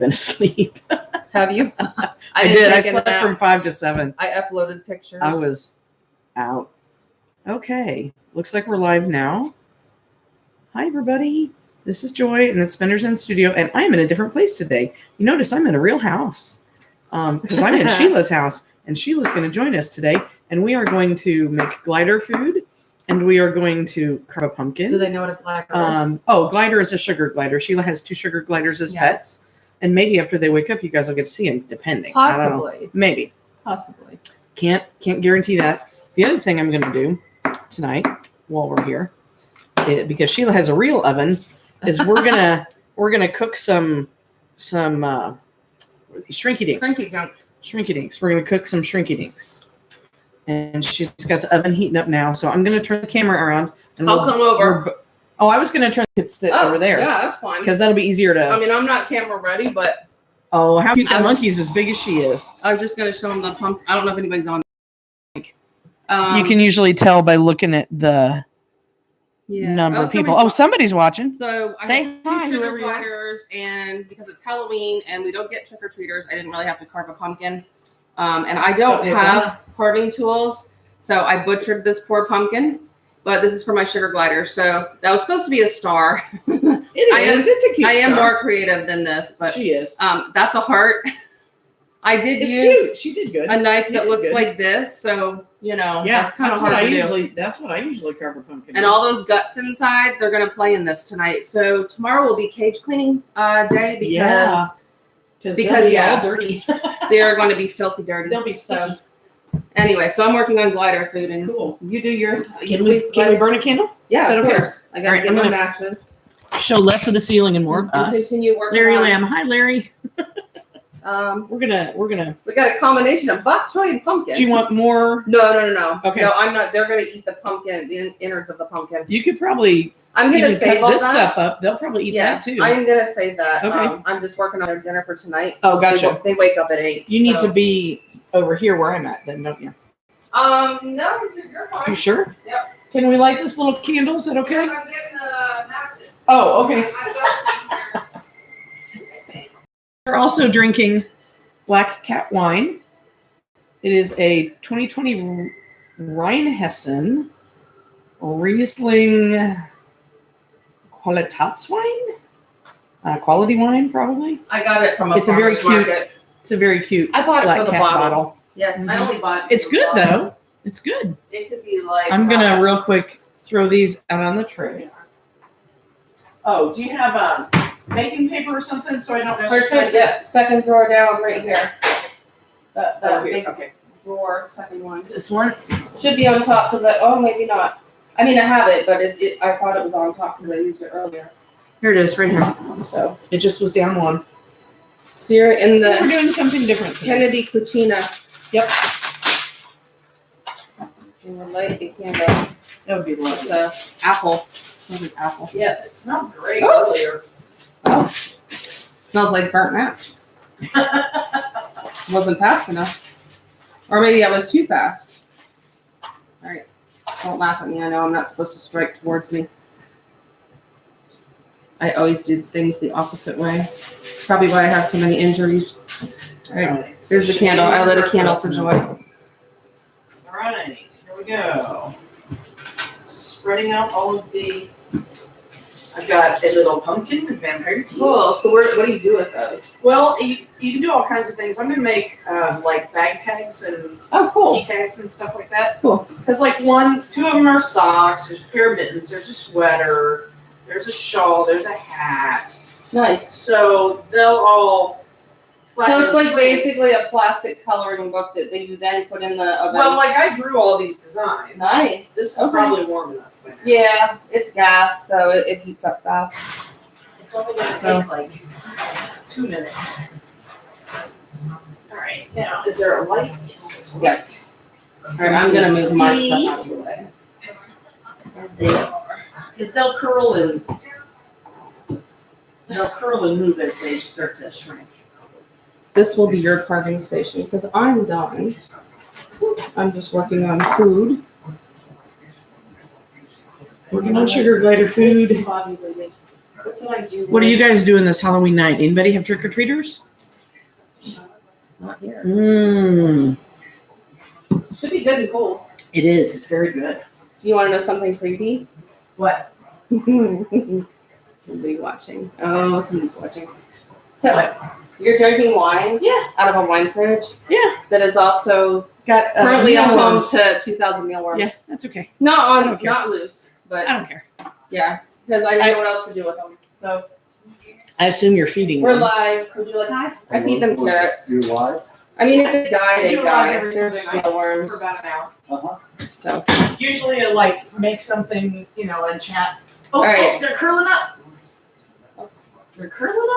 been asleep. Have you? I did. I slept from 5 to 7. I uploaded pictures. I was out. Okay. Looks like we're live now. Hi, everybody. This is Joy, and it's Spinner's Inn Studio, and I'm in a different place today. You notice I'm in a real house because I'm in Sheila's house, and Sheila's going to join us today, and we are going to make glider food, and we are going to carve a pumpkin. Do they know what a glider is? Oh, glider is a sugar glider. Sheila has 2 sugar gliders as pets, and maybe after they wake up, you guys will get to see them, depending. Possibly. Maybe. Possibly. Can't guarantee that. The other thing I'm going to do tonight while we're here, because Sheila has a real oven, is we're gonna cook some shrinky dinks. Shrinky dinks. We're gonna cook some shrinky dinks, and she's got the oven heating up now. So I'm gonna turn the camera around. And I'll come over. I was gonna turn it over there. Yeah, that's fine. Because that'll be easier to. I mean, I'm not camera ready, but. Oh, how cute that monkey's as big as she is. I was just gonna show them the pumpkin. I don't know if anybody's on. You can usually tell by looking at the. Number of people. Oh, somebody's watching. So say I have 2 sugar gliders, and because it's Halloween and we don't get trick or treaters, I didn't really have to carve a pumpkin. And I don't have carving tools, so I butchered this poor pumpkin. But this is for my sugar glider, so that was supposed to be a star. It is. It's a cute. I am more creative than this, but she is. That's a heart. I did it's use cute. She did good. A knife that looks like this, so that's kind of hard to do. That's what I usually carve a pumpkin. And all those guts inside, they're going to play in this tonight. So tomorrow will be cage cleaning day because they're all dirty. They are going to be filthy dirty. They'll be sticky. Anyway, so I'm working on glider food, and you do your. Can we burn a candle? Yeah, of course. I got to get my matches. Show less of the ceiling and more of us. Continue working. Larry Lamb. Hi, Larry. We got a combination of bok choy and pumpkin. Do you want more? No. Okay. No, I'm not. They're gonna eat the pumpkin, the innards of the pumpkin. You could probably. I'm gonna save all this that stuff up. They'll probably eat that too. I'm gonna save that. Okay. I'm just working on their dinner for tonight. Oh, gotcha. They wake up at 8. You need to be over here where I'm at, then, don't you? No, you're fine. You sure? Yep. Can we light this little candle? Is that okay? Yeah, I'm getting the matches. Oh, okay. We're also drinking Black Cat wine. It is a 2020 Rheinhessen Riesling Qualitätswein. Quality wine, probably. I got it from It's a very cute. I bought it Black for the Cat bottle. Yeah, I only bought it. It's good though. It's good. It could be like. I'm gonna real quick throw these out on the tray. Oh, do you have baking paper or something so I don't have second drawer down right here. The big okay. drawer, second one. This one should be on top because maybe not. I mean, I have it, but I thought it was on top because I used it earlier. Here it is, right here. So it just was down one. So you're in the. So we're doing something different today. Kennedy Cucina. Yep. And we'll light the candle. That would be lovely. It's apple. Smells like apple. Yes, it smelled great earlier. Oh. Smells like burnt match. Wasn't fast enough. Or maybe I was too fast. All right. Don't laugh at me. I know I'm not supposed to strike towards me. I always do things the opposite way. It's probably why I have so many injuries. All right. Here's the candle. I lit a candle for Joy. All right. Here we go. Spreading out all of the. I've got a little pumpkin with vampire tea. Cool. So what do you do with those? Well, you can do all kinds of things. I'm gonna make like bag tags and key tags and stuff like that. Cool. Because like 2 of them are socks. There's a pair of mittens. There's a sweater. There's a shawl. There's a hat. Nice. So they'll all. So it's like basically a plastic coloring book that you then put in the oven. Well, like I drew all these designs. Nice. This is probably warm enough. Yeah, it's gas, so it heats up fast. It's only going to take like 2 minutes. All right. Now, is there a light? Yes. Yeah. All right, I'm going to move my stuff out of the way. As they are. Because they'll curl and move as they start to shrink. This will be your carving station because I'm done. I'm just working on food. Working on sugar glider food. What did I do? What are you guys doing this Halloween night? Anybody have trick-or-treaters? Not here. Should be good and cold. It is. It's very good. So you want to know something creepy? What? Somebody watching. Oh, somebody's watching. So What? you're drinking wine? Yeah. Out of a wine fridge? Yeah. That is also Got currently a home mealworms. to 2,000 mealworms. Yeah, that's okay. Not loose, but I don't care. yeah, because I didn't know what else to do with them. So I assume you're feeding we're them. live. Would you like hi? I feed them carrots. You're live? I mean, if they die, they do die. live every They're Sunday just night mealworms. For about an hour. So Usually I make something, and chat. Oh, All right. they're curling up. They're curling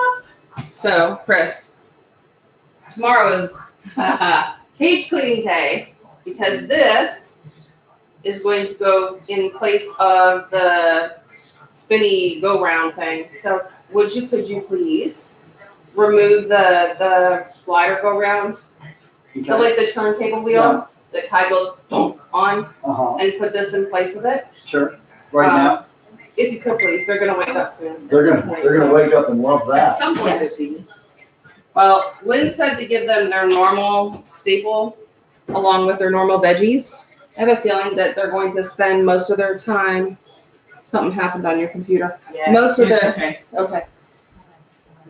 up. So Chris, tomorrow is cage cleaning day because this is going to go in place of the spinny go round thing. So could you please remove the glider go round, the turntable wheel that Kai goes donk on, and put this in place of it? Sure. Right now? If you could please, they're gonna wake up soon. They're gonna wake up and love At that. some point Yeah. this evening. Well, Lynn said to give them their normal staple along with their normal veggies. I have a feeling that they're going to spend most of their time. Something happened on your computer. Yeah, Most of it's the- okay. Okay.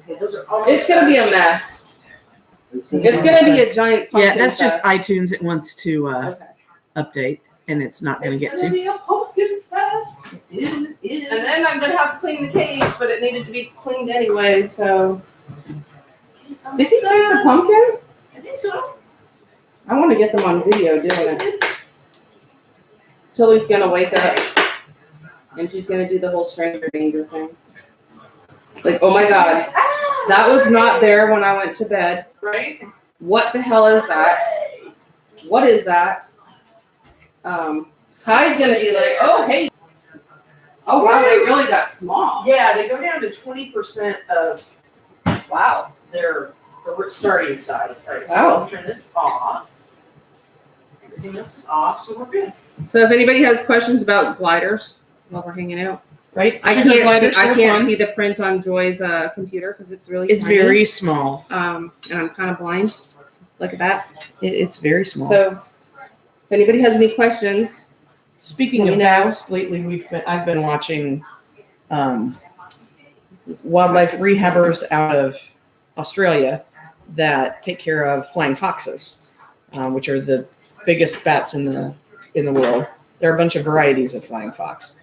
Okay, those are all It's gonna be a mess. It's gonna be a giant pumpkin Yeah, that's just fest. iTunes. It wants to Okay. update, and it's not going to It's get gonna to. be a pumpkin fest. It is. And then I'm gonna have to clean the cage, but it needed to be cleaned anyway, so. Did he take the pumpkin? I think so. I wanna get them on video doing it. Tilly's gonna wake up and she's gonna do the whole stranger danger thing. Like, oh my god, that was not there when I went to bed. Right? What the hell is that? What is that? Kai's gonna be like, oh hey. Oh wow, they really got small. Yeah, they go down to 20% of Wow. their starting size. All right, so Wow. let's turn this off. Everything else is off, so we're good. So if anybody has questions about gliders while we're hanging out, Right? I Sugar can't gliders see, I are can't fun. see the print on Joy's computer because it's really It's tiny. very small. And I'm kind of blind. Look at that. It's very small. So if anybody has any questions, Speaking Let of me know. bats, lately I've been watching wildlife rehabbers out of Australia that take care of flying foxes, which are the biggest bats in the world. There are a bunch of varieties of flying fox.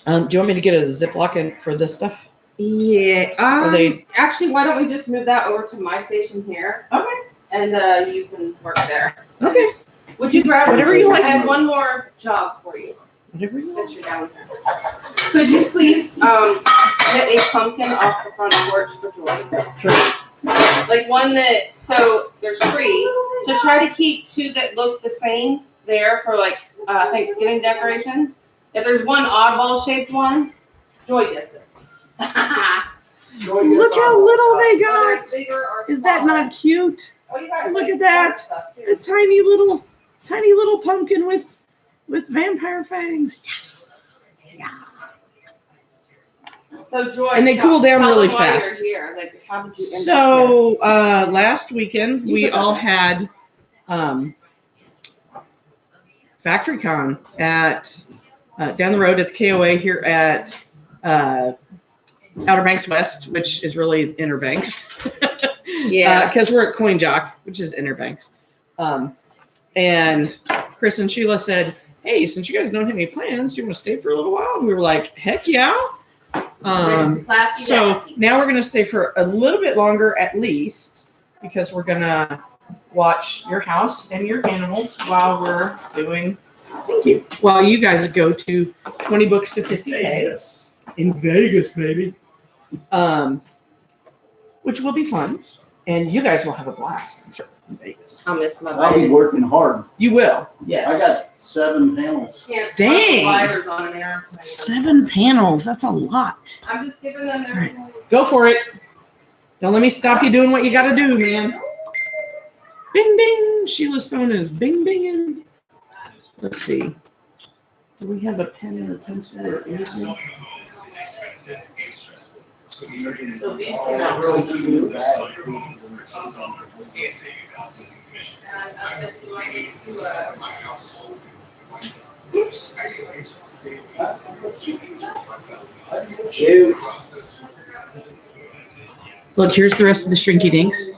Do you want me to get a Ziploc in for this stuff? yeah. Are they Actually, why don't we just move that over to my station here, okay? and you can work there. Okay, Would you grab Whatever you like. I have one more job for you whatever you want. since you're down here. Could you please get a pumpkin off the front porch for Joy? Sure. Like one that, so there's 3. So try to keep 2 that look the same there for like Thanksgiving decorations. If there's one oddball shaped one, Joy gets it. Look how little they Whether got. it's bigger or Is that smaller. not cute? Oh, you got Look like at that. stuff, too. A tiny little pumpkin with vampire fangs. So Joy, And they cool down tell really them why fast. You're here. Like, how did you end up So last weekend You we forgot all that. had FactoryCon at down the road at the KOA here at Outer Banks West, which is really Inner Banks. Yeah. Because we're at Coin Jock, which is Inner Banks. And Chris and Sheila said, "Hey, since you guys don't have any plans, do you want to stay for a little while?" And we were like, "Heck yeah!" Classy, So classy. now we're going to stay for a little bit longer at least because we're going to watch your house and your animals while we're doing, thank you, while you guys go to 20 books to 50K. In Vegas, baby. Which will be fun. And you guys will have a blast, I'm sure, in Vegas. I'll miss my I'll be babies. working hard. You will, yes. I got 7 panels. Can't Dang. sliders on an airplane. 7 panels, that's a lot. I'm just giving them their. Go for it. Don't let me stop you doing what you got to do, man. Bing, bing. Sheila's phone is bing, binging. Let's see. Do we have a pen or a pencil or anything? So these came out really cute. And I said, do I need to, Cute. Look, here's the rest of the Shrinky Dinks.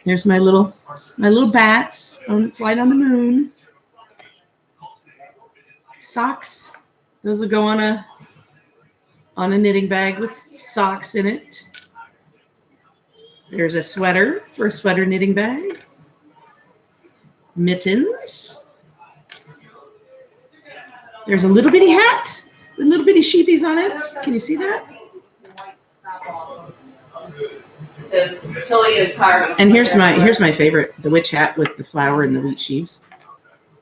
There's my little bats on flight on the moon. Socks. Those will go on a knitting bag with socks in it. There's a sweater for a sweater knitting bag. Mittens. There's a little bitty hat with little bitty sheepies on it. Can you see that? Because Tilly is tired of. And here's my favorite, the witch hat with the flower and the wheat sheaves.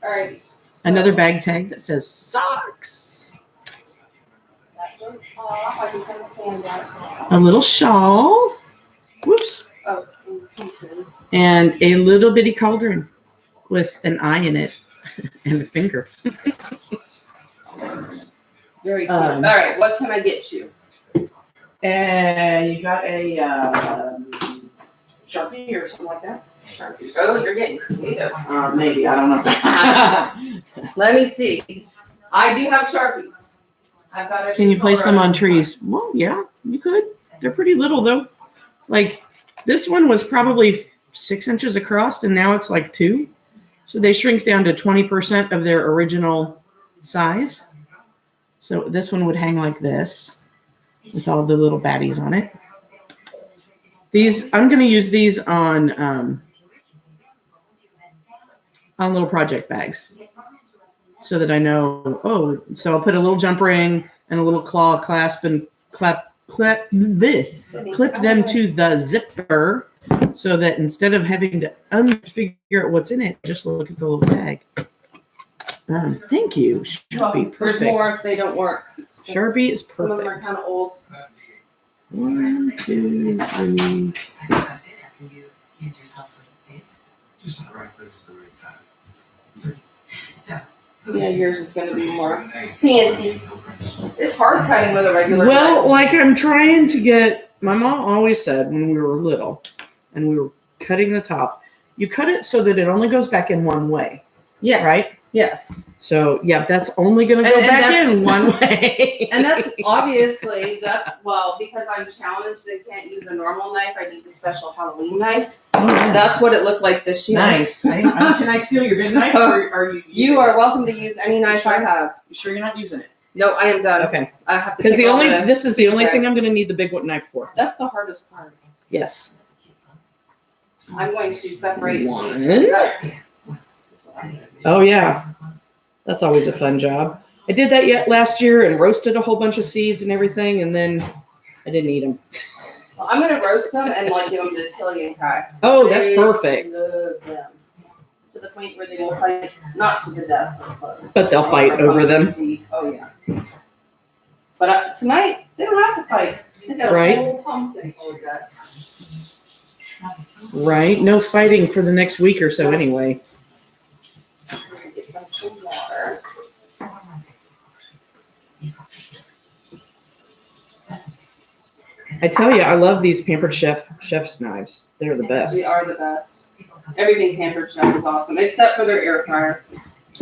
All right. Another bag tag that says socks. That goes off. I can turn the fan down. A little shawl. Whoops. Oh, And a little bitty cauldron with an eye in it and a finger. very cute. All right, what can I get you? And you got a Sharpie or something like that? Sharpie. Oh, you're getting creative. Maybe, I don't know. Let me see. I do have Sharpies. I've got a. Can you place them on trees? Well, yeah, you could. They're pretty little though. Like this one was probably 6 inches across and now it's like 2. So they shrink down to 20% of their original size. So this one would hang like this with all the little baddies on it. These, I'm going to use these on little project bags so that I know, oh, so I'll put a little jump ring and a little claw clasp and clip them to the zipper so that instead of having to figure out what's in it, just look at the little bag. Thank you. Sharpie, perfect. There's more if they don't work. Sharpie is perfect. Some of them are kind of old. 1, 2, 3. Yeah, yours is going to be more fancy. It's hard cutting with a regular Well, knife. like I'm trying to get, my mom always said when we were little and we were cutting the top, you cut it so that it only goes back in one way. Yeah. Right? Yeah. So, yeah, that's only going to go back in one way. And that's obviously, well, because I'm challenged and can't use a normal knife, I need a special Halloween knife. Oh, yeah. That's what it looked like this year. Nice. Can I steal your big knife? Or are you? You are welcome to use any knife I have. You sure you're not using it? No, I am done. Okay. I have to. Because take all this is the only Okay. thing I'm going to need the big knife for. That's the hardest part. Yes. I'm going to separate One. sheets. Oh yeah, that's always a fun job. I did that last year and roasted a whole bunch of seeds and everything, and then I didn't eat them. Well, I'm gonna roast them and like give them to Tilly and Kai. Oh, that's They perfect. love them. To the point where they will fight, not to the death, But they'll fight over them. Oh yeah. But tonight they don't have to fight. They got Right. a whole pumpkin full of that. Right? No fighting for the next week or so anyway. Get some water. I tell you, I love these Pampered Chef's knives. They're the best. They are the best. Everything Pampered Chef is awesome, except for their air fryer.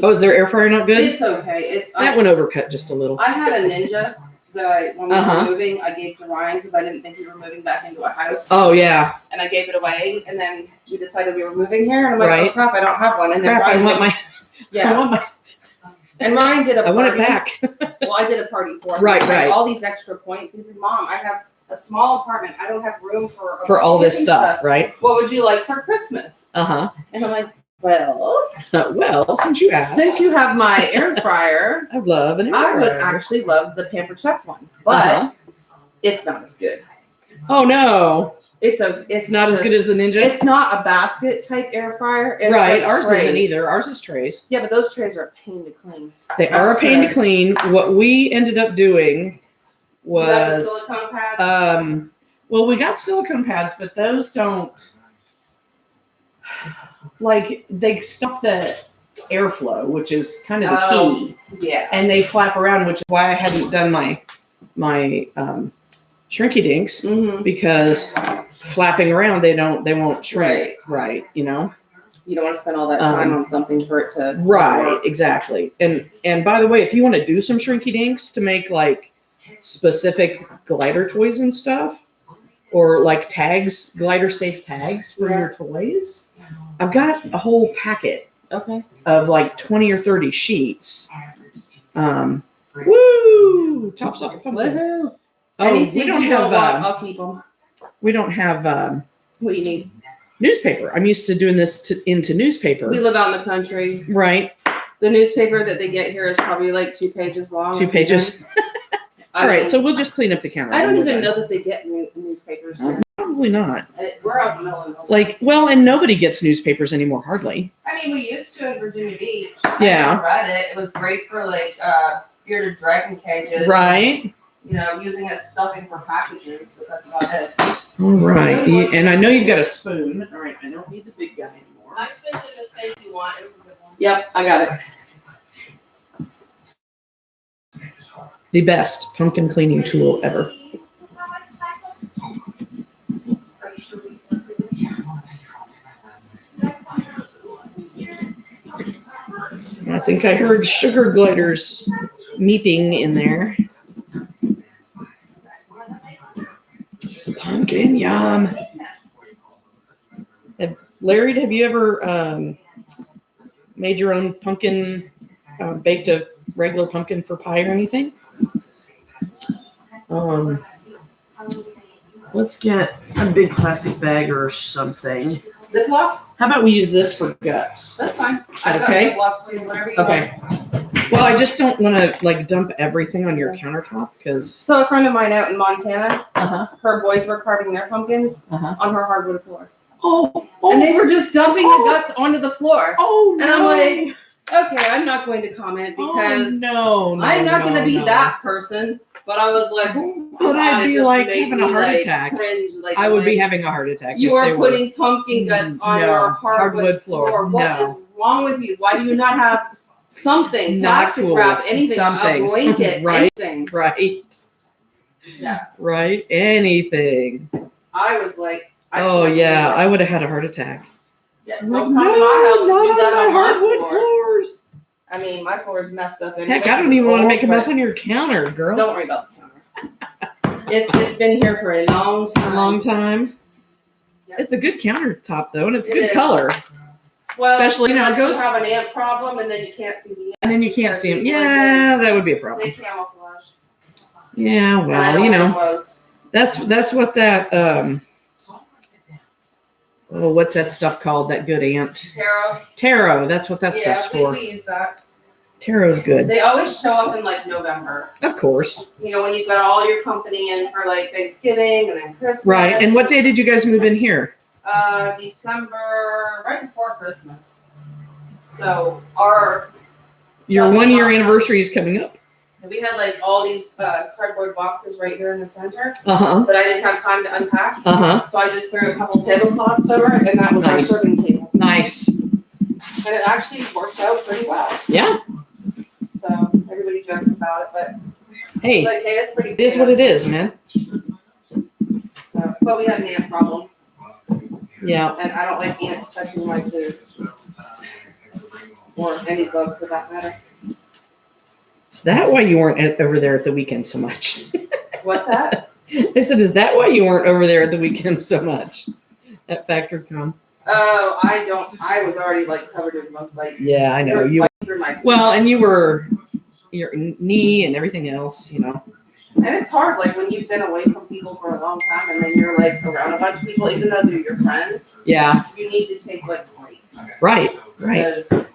Oh, is their air fryer not good? It's okay. That one overcut just a little. I had a Ninja that when we Uh-huh. were moving, I gave to Ryan because I didn't think we were moving back into a house. Oh yeah. And I gave it away, and then we decided we were moving here, and I'm like, Right. oh crap, I don't have one. And then Crap, I Ryan, want my. yeah, I want my. and Ryan did a I want party. it back. Well, I did a party for him. Right, He had right. all these extra points. He said, "Mom, I have a small apartment. I don't have room for For all this shipping stuff, right? What would you like for Christmas?" Uh And I'm like, well, huh. Well, since you asked, since you have my air fryer, I love an air I would fryer. actually love the Pampered Chef one, but Uh-huh. it's not as good. Oh no, It's not as good as the Ninja. It's not a basket type air fryer. It's Right, like ours trays. isn't either. Ours is trays. Yeah, but those trays are a pain to clean. They are a That's pain to gross. clean. What we ended up doing You got the was, silicone pads. well, we got silicone pads, but those don't, like, they stop the airflow, which is kind of the key, yeah. and they flap around, which is why I hadn't done my shrinky dinks Mm-hmm. because flapping around they won't shrink. Right. You know. You don't want to spend all that time on something for it to Right, exactly. And by the way, if you want to do some shrinky dinks to make like specific glider toys and stuff, or like tags, glider safe tags for your toys, I've got a whole packet of like 20 or 30 sheets. Woo! Tops off the pumpkin. Woohoo! Oh, Any we seeds don't you have. don't want, I'll keep them. We don't have. What do you need? Newspaper. I'm used to doing this into newspaper. We live out in the country. Right. The newspaper that they get here is probably like 2 pages long. 2 pages. All right, so we'll just clean up the counter. I don't even know that they get newspapers. Probably not. We're out in the middle of nowhere. Like, well, and nobody gets newspapers anymore, hardly. I mean, we used to in Virginia Beach. Yeah. I read it. It was great for like bearded dragon cages. Right. You know, using as stuffing for packages, but that's about it. All right. And I know you've got a spoon. All right, I don't need the big guy anymore. I spent it the same you want. It was a good one. Yep, I got it. The best pumpkin cleaning tool ever. I think I heard sugar gliders meeping in there. Pumpkin yum. Larry, have you ever made your own pumpkin, baked a regular pumpkin for pie or anything? Let's get a big plastic bag or something. Ziploc? How about we use this for guts? That's fine. Is that okay? Ziplocs too, whatever you Okay. want. Well, I just don't want to like dump everything on your countertop because. So a friend of mine out in Montana, Uh-huh. her boys were carving their pumpkins Uh-huh. on her hardwood floor. Oh. And they were just dumping the guts onto the floor. Oh And I'm like, okay, I'm not going to comment because I'm not going to be that person. But I was like, but I'd be just like made having a me, heart like, attack. Cringe, like, I would like, be having a heart attack. You if they are were. putting pumpkin guts on No, your hardwood floor. What No. is wrong with you? Why do you not have something? Not Plastic cool. wrap, anything, Something. a blanket, Right. anything. Right. Yeah. Right. Anything. I was like, Oh yeah, I would have had a heart attack. Yeah, I'm don't like, come to my house no, and do not that on my on my hardwood floor. floors. I mean, my floor is messed up. Anyway, Heck, I don't even want to make a mess on your counter, girl. Don't worry about the counter. It's been here for a long A time. long time. Yeah. It's a good countertop though, and it's It good is. color. Well, Especially, you know, it unless goes- you have an ant problem, and then you can't see the ants. And then you can't see them. Like, Yeah, that would be a They problem. camouflage. Yeah, And I well, don't you like know, clothes. that's what that oh, what's that stuff called? That good ant. Taro. That's what that Yeah, stuff's for. we use that. Taro's good. They always show up in like November. Of course. You know, when you've got all your company in for like Thanksgiving and then Christmas. Right. And what day did you guys move in here? December, right before Christmas. So our Your stuff 1 year was- anniversary is coming up. We had like all these cardboard boxes right here in the center Uh-huh. that I didn't have time to unpack. Uh-huh. So I just threw a couple tablecloths over it, and that was Nice. our serving table. Nice. And it actually worked out pretty well. Yeah. So everybody jokes about it, but Hey, like, hey, it's pretty. it is what it is, man. So, but we had an ant problem, Yeah. and I don't like ants touching my food, or any bug for that matter. Is that why you weren't over there at the weekend so much? What's that? I said, is that why you weren't over there at the weekend so much? At FactorCon? Oh, I don't. I was already like covered in bug bites. Yeah, I know. You Through my well, and you were your knee and everything else, you know. And it's hard, like when you've been away from people for a long time, and then you're like around a bunch of people, even though they're your friends. Yeah. You need to take like breaks. Right. Right. Because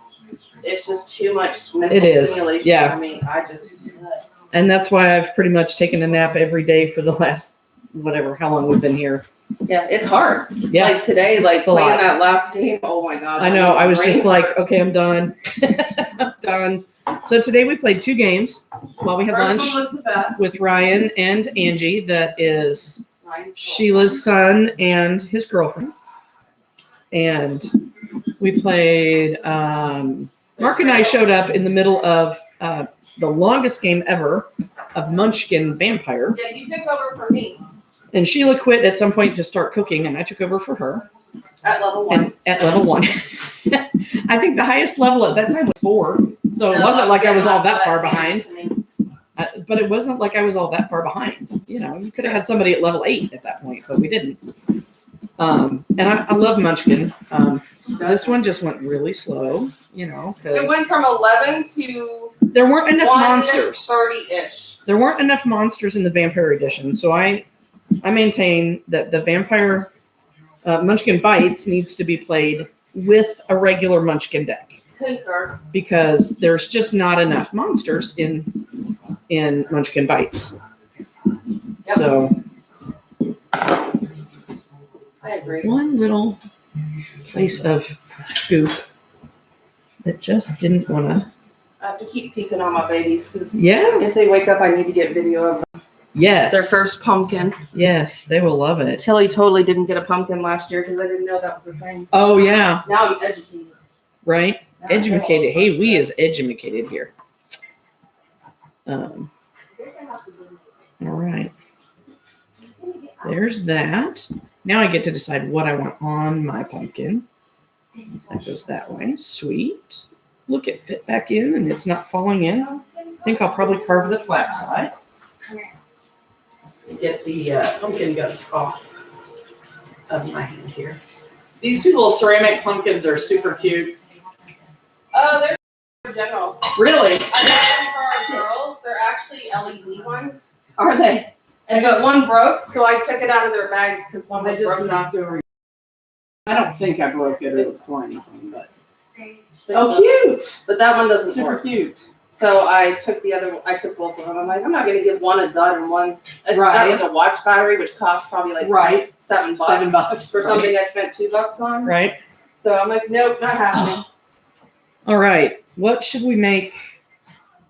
it's just too much mental It is, stimulation yeah. for me. I just. And that's why I've pretty much taken a nap every day for the last whatever, how long we've been here. Yeah, it's hard. Yeah. Like today, like It's a playing lot. that last game. Oh my god. I know. I was just brain like, hurt. okay, I'm done. I'm done. So today we played 2 games while we had First lunch one was the best. with Ryan and Angie. That is Ryan's Sheila's son and his girlfriend. And we played, Mark and I showed up in the middle of the longest game ever of Munchkin Vampire. Yeah, you took over for me. And Sheila quit at some point to start cooking, and I took over for her. At level 1. And at level 1. I think the highest level at that time was 4. So it wasn't like I was all that far behind. But it wasn't like I was all that far behind. You know, you could have had somebody at level 8 at that point, but we didn't. And I love Munchkin. This one just went really slow, you know. It went from 11 to there weren't enough monsters. 30-ish. There weren't enough monsters in the Vampire Edition, so I maintain that the Vampire Munchkin Bites needs to be played with a regular Munchkin deck. Concur. Because there's just not enough monsters in Munchkin Bites. Yep. So I agree. one little place of goop that just didn't want to. I have to keep peeking on my babies because Yeah. if they wake up, I need to get video of Yes. their first pumpkin. Yes, they will love it. Tilly totally didn't get a pumpkin last year because I didn't know that was a thing. Oh yeah. Now I'm educated. Right. Now I know Educated. all Hey, this we stuff. is educated here. All right. There's that. Now I get to decide what I want on my pumpkin. That goes that way. Sweet. Look, it fit back in and it's not falling in. I think I'll probably carve the flat side. Get the pumpkin guts off of my hand here. These two little ceramic pumpkins are super cute. Oh, they're for general. Really? I got them for our girls. They're actually LED ones. Are they? But one broke, so I took it out of their bags because one was They just broken. knocked over. I don't think I broke it or anything, but. But- Oh, cute! But that one doesn't Super work. cute. So I took the other one. I took both of them. I'm like, I'm not gonna give one a dud and one. It's Right. got like a watch battery, which costs probably like Right. $7 $7 for something I spent $2 on. Right. So I'm like, nope, not happening. All right. What should we make?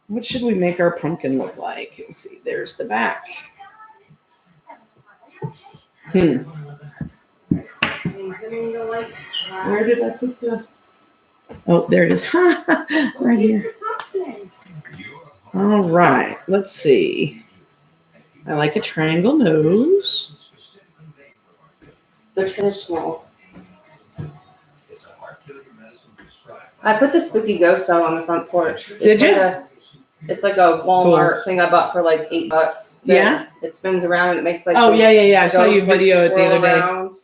What should we make our pumpkin look like? Let's see. There's the back. Where did I put the? Oh, there it is. Right here. All right. Let's see. I like a triangle nose. The traditional. I put the spooky ghost cell on the front porch. Did you? It's like a Walmart thing I bought for like $8. Yeah? It spins around and it makes like. Oh those yeah. I saw you ghosts, like, video it the swirl other day. around.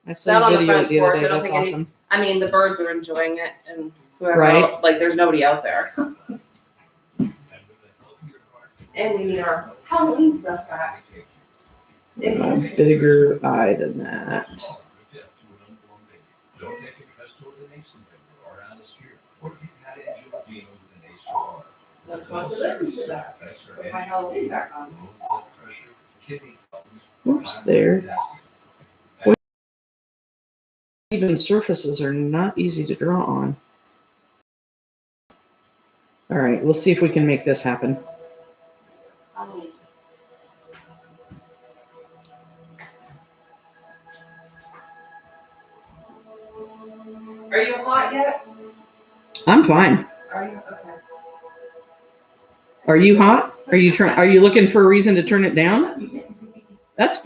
I That saw on you the video it front the other porch, day. I don't That's think any- awesome. I mean, the birds are enjoying it, and whoever Right. else, like, there's nobody out there. And we need our Halloween stuff back. A bigger eye than that. So just want to listen to that. Put my Halloween back on. Whoops, there. Even surfaces are not easy to draw on. All right, we'll see if we can make this happen. Halloween. Are you hot yet? I'm fine. Are you? Okay. Are you hot? Are you looking for a reason to turn it down?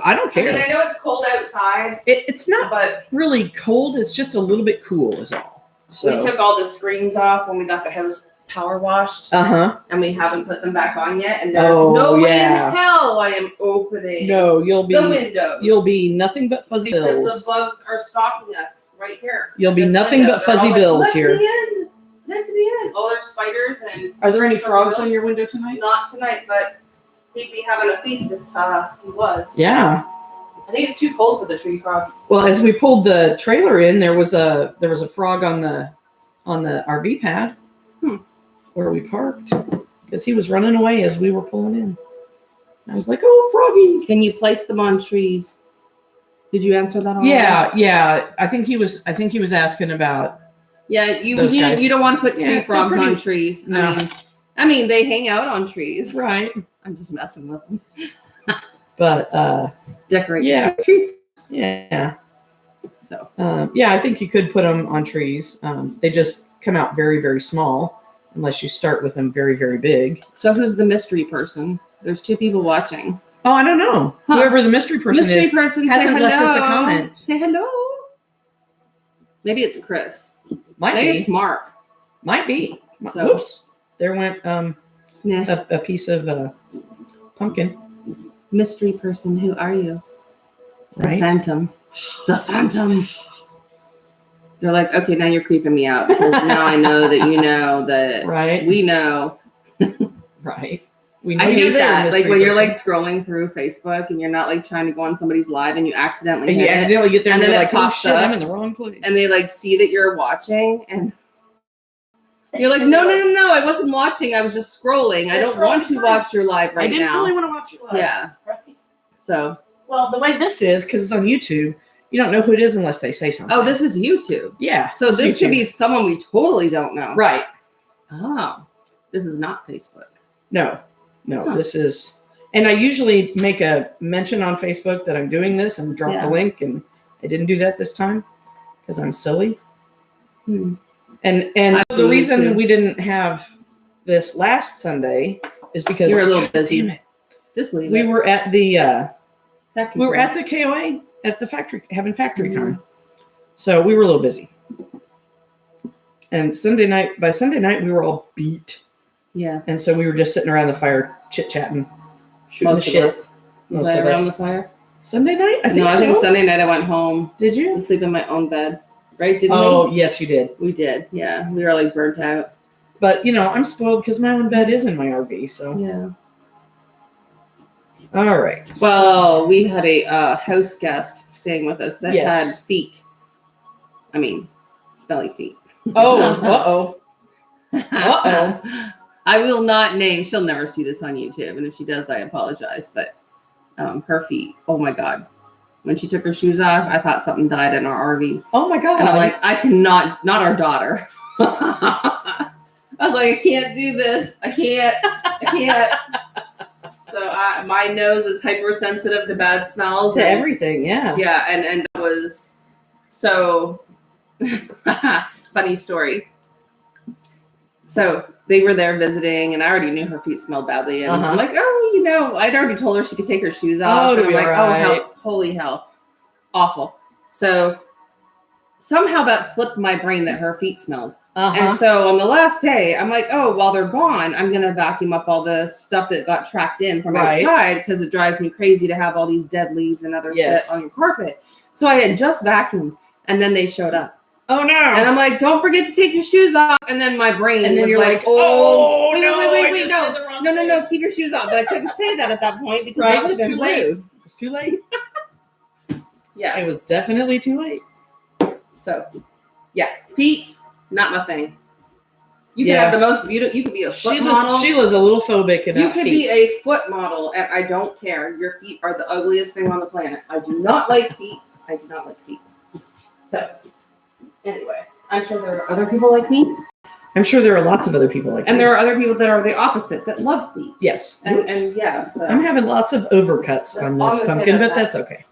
I don't I mean, care. I know it's cold outside, It's not but really cold. It's just a little bit cool is all. we So, took all the screens off when we got the house power washed, uh-huh. and we haven't put them back on yet. And there's Oh, no way yeah. in hell I am opening No, the windows. you'll be nothing but fuzzy because bills. the bugs are stalking us right here. You'll be This nothing window. but They're fuzzy all bills Let here. me in. Let me in. Oh, there's spiders and Are there any frogs on your window tonight? not tonight, but he'd be having a feast if he was. Yeah. I think it's too cold for the tree frogs. Well, as we pulled the trailer in, there was a frog on the RV pad where we parked because he was running away as we were pulling in. I was like, "Oh, froggy!" Can you place them on trees? Did you answer that already? Yeah. I think he was asking about. Yeah, you Those guys. you don't want to put Yeah, tree they're frogs pretty- on trees. No. I mean they hang out on trees. Right. I'm just messing with them. But Decorate Yeah. tree. yeah. So Yeah, I think you could put them on trees. They just come out very, very small unless you start with them very, very big. who's the mystery person? There's 2 people watching. Oh, I don't know. Huh. Whoever the mystery person Mystery is person, hasn't say left hello. us a comment. Say hello. Maybe it's Chris. Might Maybe be. it's Mark. Might be. So- Whoops. There went Yeah. a piece of pumpkin. Mystery person, who are you? It's the Right. Phantom. The Phantom. They're like, okay, now you're creeping me out because now I know that you know that Right. we know. Right. We know I you're hate there, that. Like mystery when you're like person. scrolling through Facebook and you're not like trying to go on somebody's live and you accidentally And you hit it, accidentally get there and and then you're it like, oh pops shit, up. I'm in the wrong place. and they like see that you're watching and you're like, no, I wasn't watching. I was just scrolling. I don't want to watch your live right I didn't now. really want to watch you live. Yeah. Right. So, Well, the way this is, because it's on YouTube, you don't know who it is unless they say something. oh, this is YouTube. Yeah. So it's this could YouTube. be someone we totally don't know. Right. Oh, this is not Facebook. No, Huh. this is, and I usually make a mention on Facebook that I'm doing this and drop Yeah. the link, and I didn't do that this time because I'm silly. Hmm. And I the do reason too. we didn't have this last Sunday is because You were a little God busy. damn it, Just leave we it. were at the That can we were go. at the KOA at the factory having factory Mhm. con, so we were a little busy. And by Sunday night we were all beat, Yeah. and so we were just sitting around the fire chit chatting, shooting Most the of shit. us. Was Most I of around us. the fire? Sunday night? I think No, I so. think Sunday night I went home Did to you? sleep in my own bed. Right? Didn't Oh, yes, you did. we? We did. Yeah. We were like burnt out. But, I'm spoiled because my own bed is in my RV, so. Yeah. All right. Well, we had a house guest staying with us that Yes. had feet. I mean, smelly feet. Oh, uh-oh. Uh-oh. I will not name. She'll never see this on YouTube, and if she does, I apologize. But her feet. Oh my God! When she took her shoes off, I thought something died in our RV, Oh, my God. and I'm like, I cannot. Not our daughter. I was like, I can't do this. I can't. So my nose is hypersensitive to bad smells. To and- everything, yeah. Yeah, and that was so funny story. So they were there visiting, and I already knew her feet smelled badly, and Uh-huh. I'm like, oh, I'd already told her she could take her shoes off, Oh, and to I'm be like, all oh, right. hell, holy hell, awful. So somehow that slipped my brain that her feet smelled. Uh-huh. And so on the last day, I'm like, oh, while they're gone, I'm going to vacuum up all the stuff that got tracked in from Right. outside because it drives me crazy to have all these dead leaves and other Yes. shit on your carpet. So I had just vacuumed, and then they showed up. Oh, no. And I'm like, don't forget to take your shoes off. And then my brain And then was you're like, like, oh, no, I wait, just said the wrong no, thing. keep your shoes off. But I couldn't say that at that point because Right, that would have it's been too late. rude. It's too late. Yeah. It was definitely too late. So, yeah, feet, not my thing. You Yeah. could have the most beautiful, you could be a foot model. Sheila's a little phobic about You could feet. be a foot model, and I don't care. Your feet are the ugliest thing on the planet. I do not like feet. I do not like feet. So, anyway, I'm sure there are other people like me, I'm sure there are lots of other people like and me. there are other people that are the opposite that love feet. Yes. And yeah, so. I'm having lots of overcuts on That's this all I'm gonna pumpkin, say but about that's okay.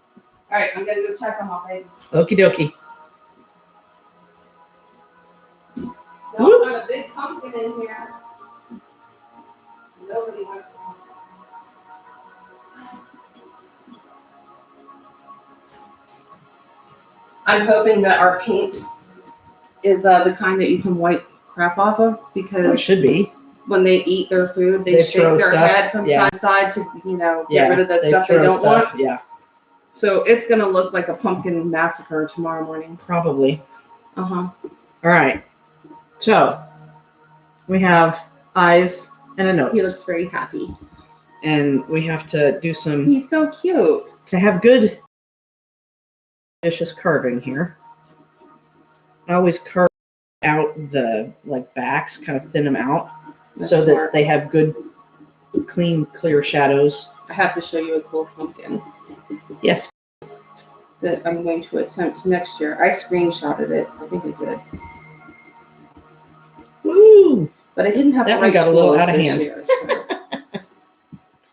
All right, I'm gonna go check on my babies. Okie dokie. Don't Whoops. have a big pumpkin in here. Nobody wants one. I'm hoping that our paint is the kind that you can wipe crap off of Oh, it because should be. when they eat their food, they They shake throw their stuff, head from yeah. side to side to, get Yeah, rid of the stuff they throw don't want. Yeah, So it's gonna look like a pumpkin massacre tomorrow morning. probably. Uh-huh. All right. So we have eyes and a nose. He looks very happy. And we have to do some He's so cute. to have good delicious carving here. I always carve out the backs, kind of thin them out That's so smart. that they have good clean clear shadows. I have to show you a cool pumpkin Yes. that I'm going to attempt next year. I screenshotted it. I think I did. Woo! But I didn't have That the one right got a little tools out of this hand. year. So.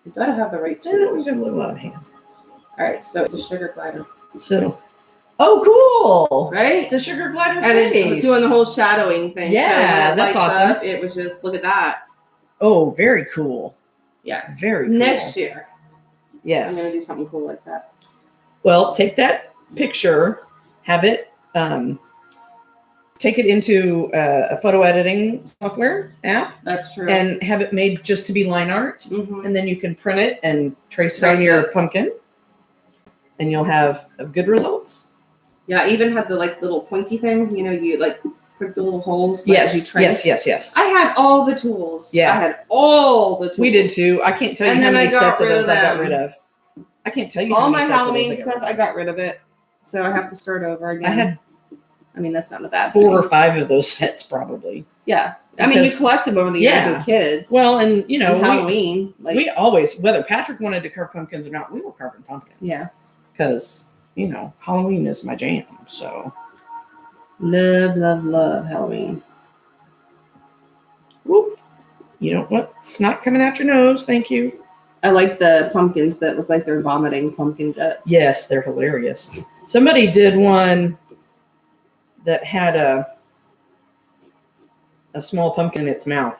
You gotta have the right That one tools. got a little out of hand. All right, so it's a sugar glider, So oh cool. right? It's a sugar glider And it's face. doing the whole shadowing thing. Yeah, so when it that's lights awesome. Up, it was just look at that. Oh, very cool. Yeah. Very cool. Next year, Yes. I'm gonna do something cool like that. Well, take that picture, have it, take it into a photo editing software app, That's true. and have it made just to be line art. Mhm. And then you can print it and trace it on Trace your it. pumpkin, and you'll have good results. Yeah, I even had the like little pointy thing. You know, you like prick the little holes. Like, as you trace. Yes. I had all the tools. Yeah. I had all the tools. We did too. I can't tell you And how then many I got sets of rid of those I got them. rid of. I can't tell you all how my many sets Halloween of those stuff. I got rid of it, so I have to start over again. I had I mean, that's not a bad 4 thing. or 5 of those sets probably. Yeah, I mean, you Because- collect them over the years yeah. with kids. Well, and you know, and Halloween, we always, whether Patrick wanted to carve pumpkins or not, we were carving pumpkins. yeah, Because, you know, Halloween is my jam. So, love Halloween. whoop. You know what? It's not coming out your nose. Thank you. I like the pumpkins that look like they're vomiting pumpkin guts. Yes, they're hilarious. Somebody did one that had a small pumpkin in its mouth.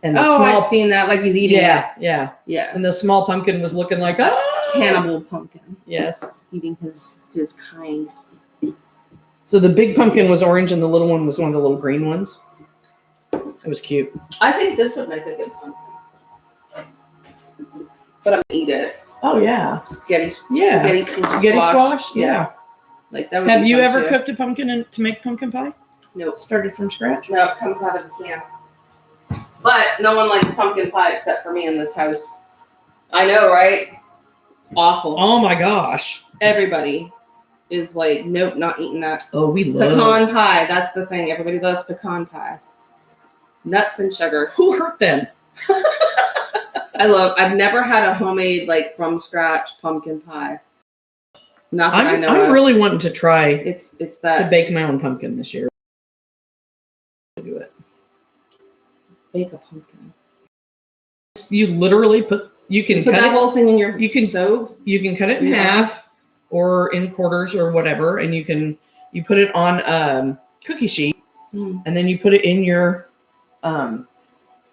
And the small, I've seen that. Like he's eating yeah, it. yeah. Yeah. And the small pumpkin was looking like, ah! Cannibal pumpkin. Yes. Eating his kind. So the big pumpkin was orange and the little one was one of the little green ones. It was cute. I think this would make a good pumpkin. But I'm gonna eat it. Oh yeah. Spaghetti Spaghetti squash. Yeah. Like that would Have be you fun, ever too. cooked a pumpkin to make pumpkin pie? Nope. Started from scratch? No, it comes out of a can. But no one likes pumpkin pie except for me in this house. I know, right? Awful. Oh my gosh. Everybody is like, nope, not eating that. Oh, we love Pecan pie. That's the thing. Everybody loves pecan pie. Nuts and sugar. Who hurt them? I've never had a homemade, like, from scratch pumpkin pie. Not that I know I'm of. really wanting to try It's to that. bake my own pumpkin this year. Do it. Bake a pumpkin. You literally you can Put cut that it. whole thing in your You can- stove. You can cut it in Yeah. half or in quarters or whatever, and you put it on cookie sheet, Mm. and then you put it in your oven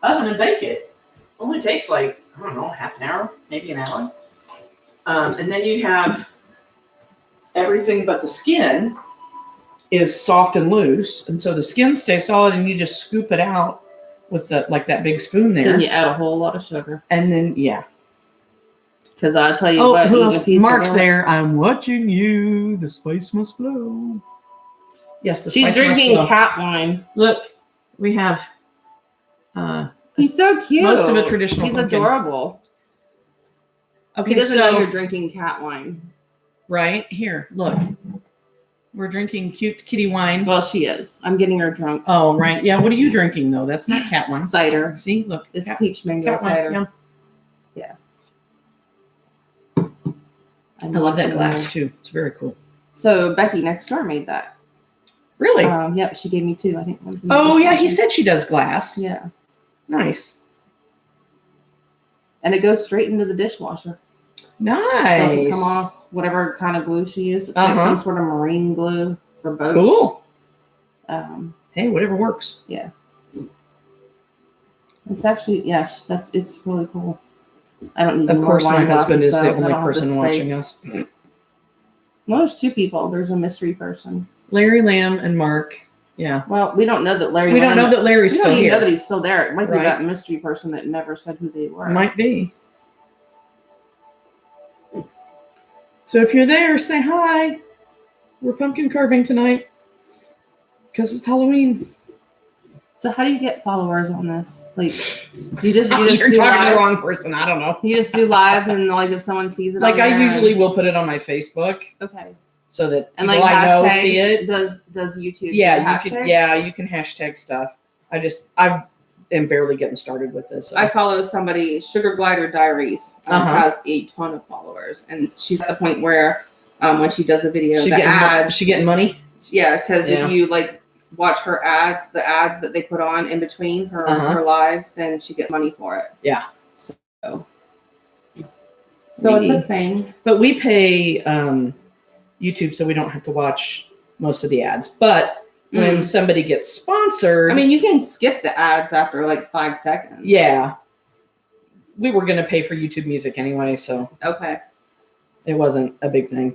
and bake it. Only takes like, I don't know, half an hour, maybe an hour. And then you have everything but the skin is soft and loose, and so the skin stays solid, and you just scoop it out with that big spoon there, Then you add a whole lot of sugar. and then yeah. Because I'll tell you Oh, what, who eating a else? piece Mark's of that. there. I'm watching you. The spice must flow. Yes, the She's spice must drinking flow. cat wine. Look, we have He's so cute. most of a traditional He's pumpkin. adorable. Okay, He doesn't so know you're drinking cat wine. right here, look, we're drinking cute kitty wine. Well, she is. I'm getting her drunk. Oh, right, yeah. What are you drinking though? That's not cat wine. Cider. See, look, It's cat, peach mango cat wine. cider. Yeah. I love that glass too. It's very cool. So Becky next door made that. Really? Yep, she gave me 2. I think one's in the Oh yeah, he dishwasher. said she does glass. Yeah, Nice. and it goes straight into the dishwasher. Nice. Doesn't come off whatever kind of glue she used. It's like Uh-huh. some sort of marine glue for boats. Cool. Hey, whatever works. It's actually it's really cool. I don't need Of more course, my wine husband glasses, is the though. I only don't have the person watching space. us. Well, there's 2 people. There's a mystery person. Larry Lamb and Mark. Yeah. Well, we don't know that Larry. We don't know that Larry's we still don't even know here. that he's still there. It might be Right. that mystery person that never said who they were. Might be. So if you're there, say hi. We're pumpkin carving tonight because it's Halloween. So how do you get followers on this? Like, you just You're do talking to the lives? wrong person. I don't know. You just do lives, and like if someone sees it, Like on I there, usually will put it on my Facebook okay, so that and people like I know hashtags. see it. Does YouTube? Yeah, do you hashtags? can. Yeah, you can hashtag stuff. I am barely getting started with this. So. I follow somebody, Sugar Glider Diaries, Uh-huh. has a ton of followers, and she's at the point where when she does a video, she the ads, she getting money. yeah, because Yeah. if you like watch her ads, the ads that they put on in between her Uh-huh. her lives, then she gets money for it. Yeah. So it's a Maybe. thing. But we pay YouTube so we don't have to watch most of the ads. But when somebody gets sponsored, I mean, you can skip the ads after like 5 seconds. yeah. we were going to pay for YouTube Music anyway, so Okay. it wasn't a big thing.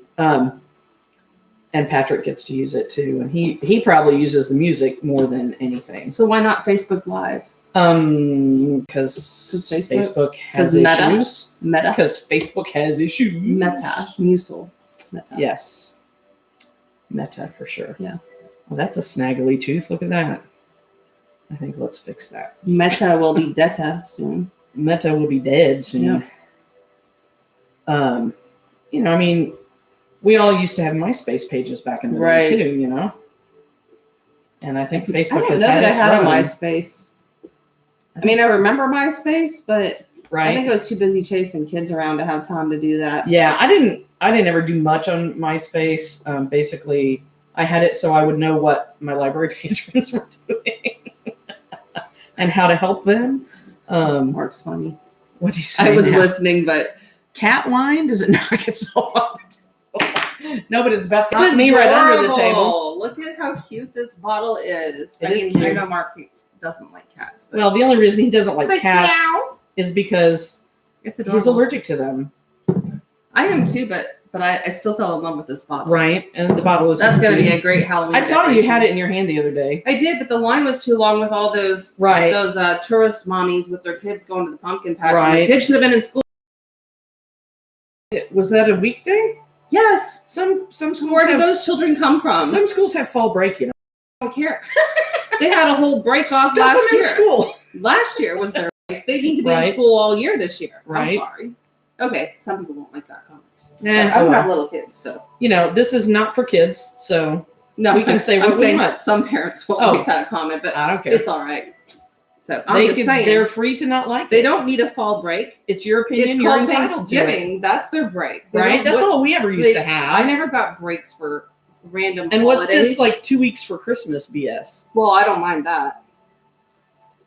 And Patrick gets to use it too, and he probably uses the music more than anything. So why not Facebook Live? Because Facebook has issues. Meta. Because Facebook has issues. Meta. Yes. Meta for sure. Yeah. Well, that's a snaggly tooth. Look at that. I think let's fix that. Meta will be data soon. Meta will be dead soon. Yep. You know, I mean, we all used to have MySpace pages back in the day too, you know. And I think Facebook has had its run. I MySpace. I mean, I remember MySpace, but I think I was too busy chasing kids around to have time to do that. Yeah, I didn't ever do much on MySpace. Basically, I had it so I would know what my library patrons were doing and how to help them. Mark's funny. What do you say? I was listening, but cat line? Does it knock itself off? No, but it's about to knock me right under the table. Look at how cute this bottle is. It is cute. I know Mark doesn't like cats. But well, the only reason he doesn't like cats meow. Is because he's allergic to them. I am too, but I still fell in love with this bottle. Right, and the bottle is. That's going to be a great Halloween. I saw you had it in your hand the other day. I did, but the line was too long with all those tourist mommies with their kids going to the pumpkin patch. Right, the kids should have been in school. Was that a weekday? Yes. Some schools. Where did those children come from? Some schools have fall break. You know. I don't care. They had a whole break off Stuff last them year. In school. Last year was their break. They need to be in school all year this year. Right. I'm sorry. Okay, some people won't like that comment. Nah, I don't have little kids, so. You know, this is not for kids, so no, we can say what we want. Some parents won't like that comment, but I don't care. It's all right. So I'm just saying. They're free to not like it. They don't need a fall break. It's your opinion. It's you're called entitled Thanksgiving. to it. That's their break. Right? That's all we ever used to have. I never got breaks for random And holidays. what's this, like 2 weeks for Christmas BS? Well, I don't mind that.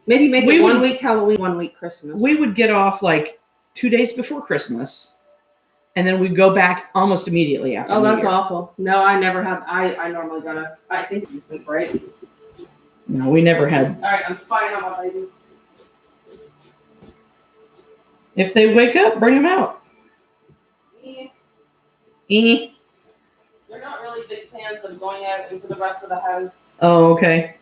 Maybe make it 1 week Halloween, 1 week Christmas. We would get off like 2 days before Christmas, and then we'd go back almost immediately after. Oh, that's awful. No, I never have. I normally got I think a decent break. No, we never had. All right, I'm spying on my babies. If they wake up, bring them out. They're not really big fans of going out into the rest of the house. Oh, okay.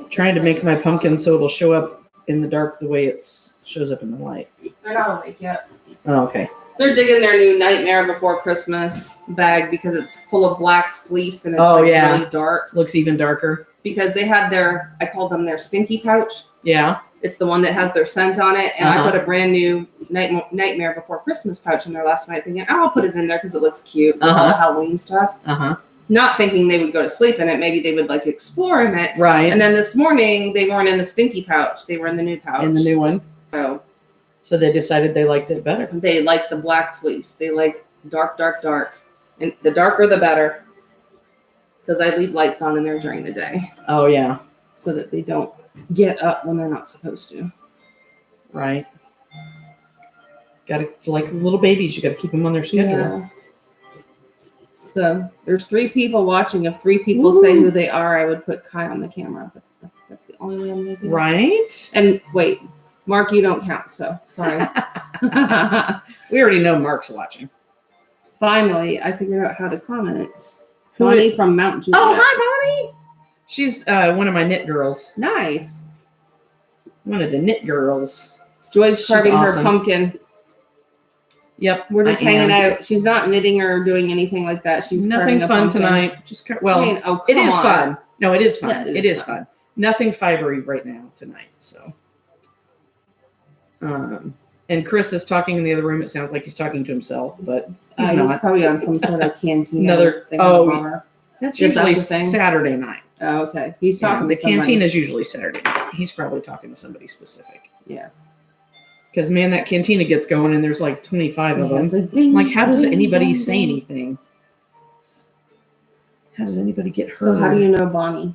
Trying to make my pumpkin so it'll show up in the dark the way it shows up in the light. They're not awake yet. Oh, okay. They're digging their new Nightmare Before Christmas bag because it's full of black fleece and it's really dark. Looks even darker. Because they had I called them their stinky pouch. Yeah. It's the one that has their scent on it. And I put a brand new Nightmare Before Christmas pouch in there last night thinking, I'll put it in there because it looks cute. With all the Halloween stuff. Not thinking they would go to sleep in it. Maybe they would like explore in it. Right. And then this morning they weren't in the stinky pouch. They were in the new pouch. In the new one. So they decided they liked it better. They like the black fleece. They like dark, dark, dark. And the darker, the better. Because I leave lights on in there during the day. Oh, yeah. So that they don't get up when they're not supposed to. Right. Got to, like little babies, you got to keep them on their schedule. Yeah. So there's 3 people watching. If 3 people say who they are, I would put Kai on the camera. But that's the only way I'm going to do it. Right. And wait. Mark, you don't count, so sorry. We already know Mark's watching. Finally, I figured out how to comment. Bonnie from Mount Juliet. Oh, hi, Bonnie. She's one of my knit girls. Nice. One of the knit girls. Joy's carving her pumpkin. Yep. We're just hanging out. She's not knitting or doing anything like that. She's nothing fun tonight. Just it is fun. No, it is fun. Yeah, it is fun. Nothing fibery right now tonight. So. And Chris is talking in the other room. It sounds like he's talking to himself, but he's not. He's probably on some sort of cantina. That's usually Saturday night. Oh, okay. He's talking to somebody. The cantina is usually Saturday night. He's probably talking to somebody specific. Yeah. Because, man, that cantina gets going and there's like 25 of them. Like, how does anybody say anything? How does anybody get hurt? So how do you know Bonnie?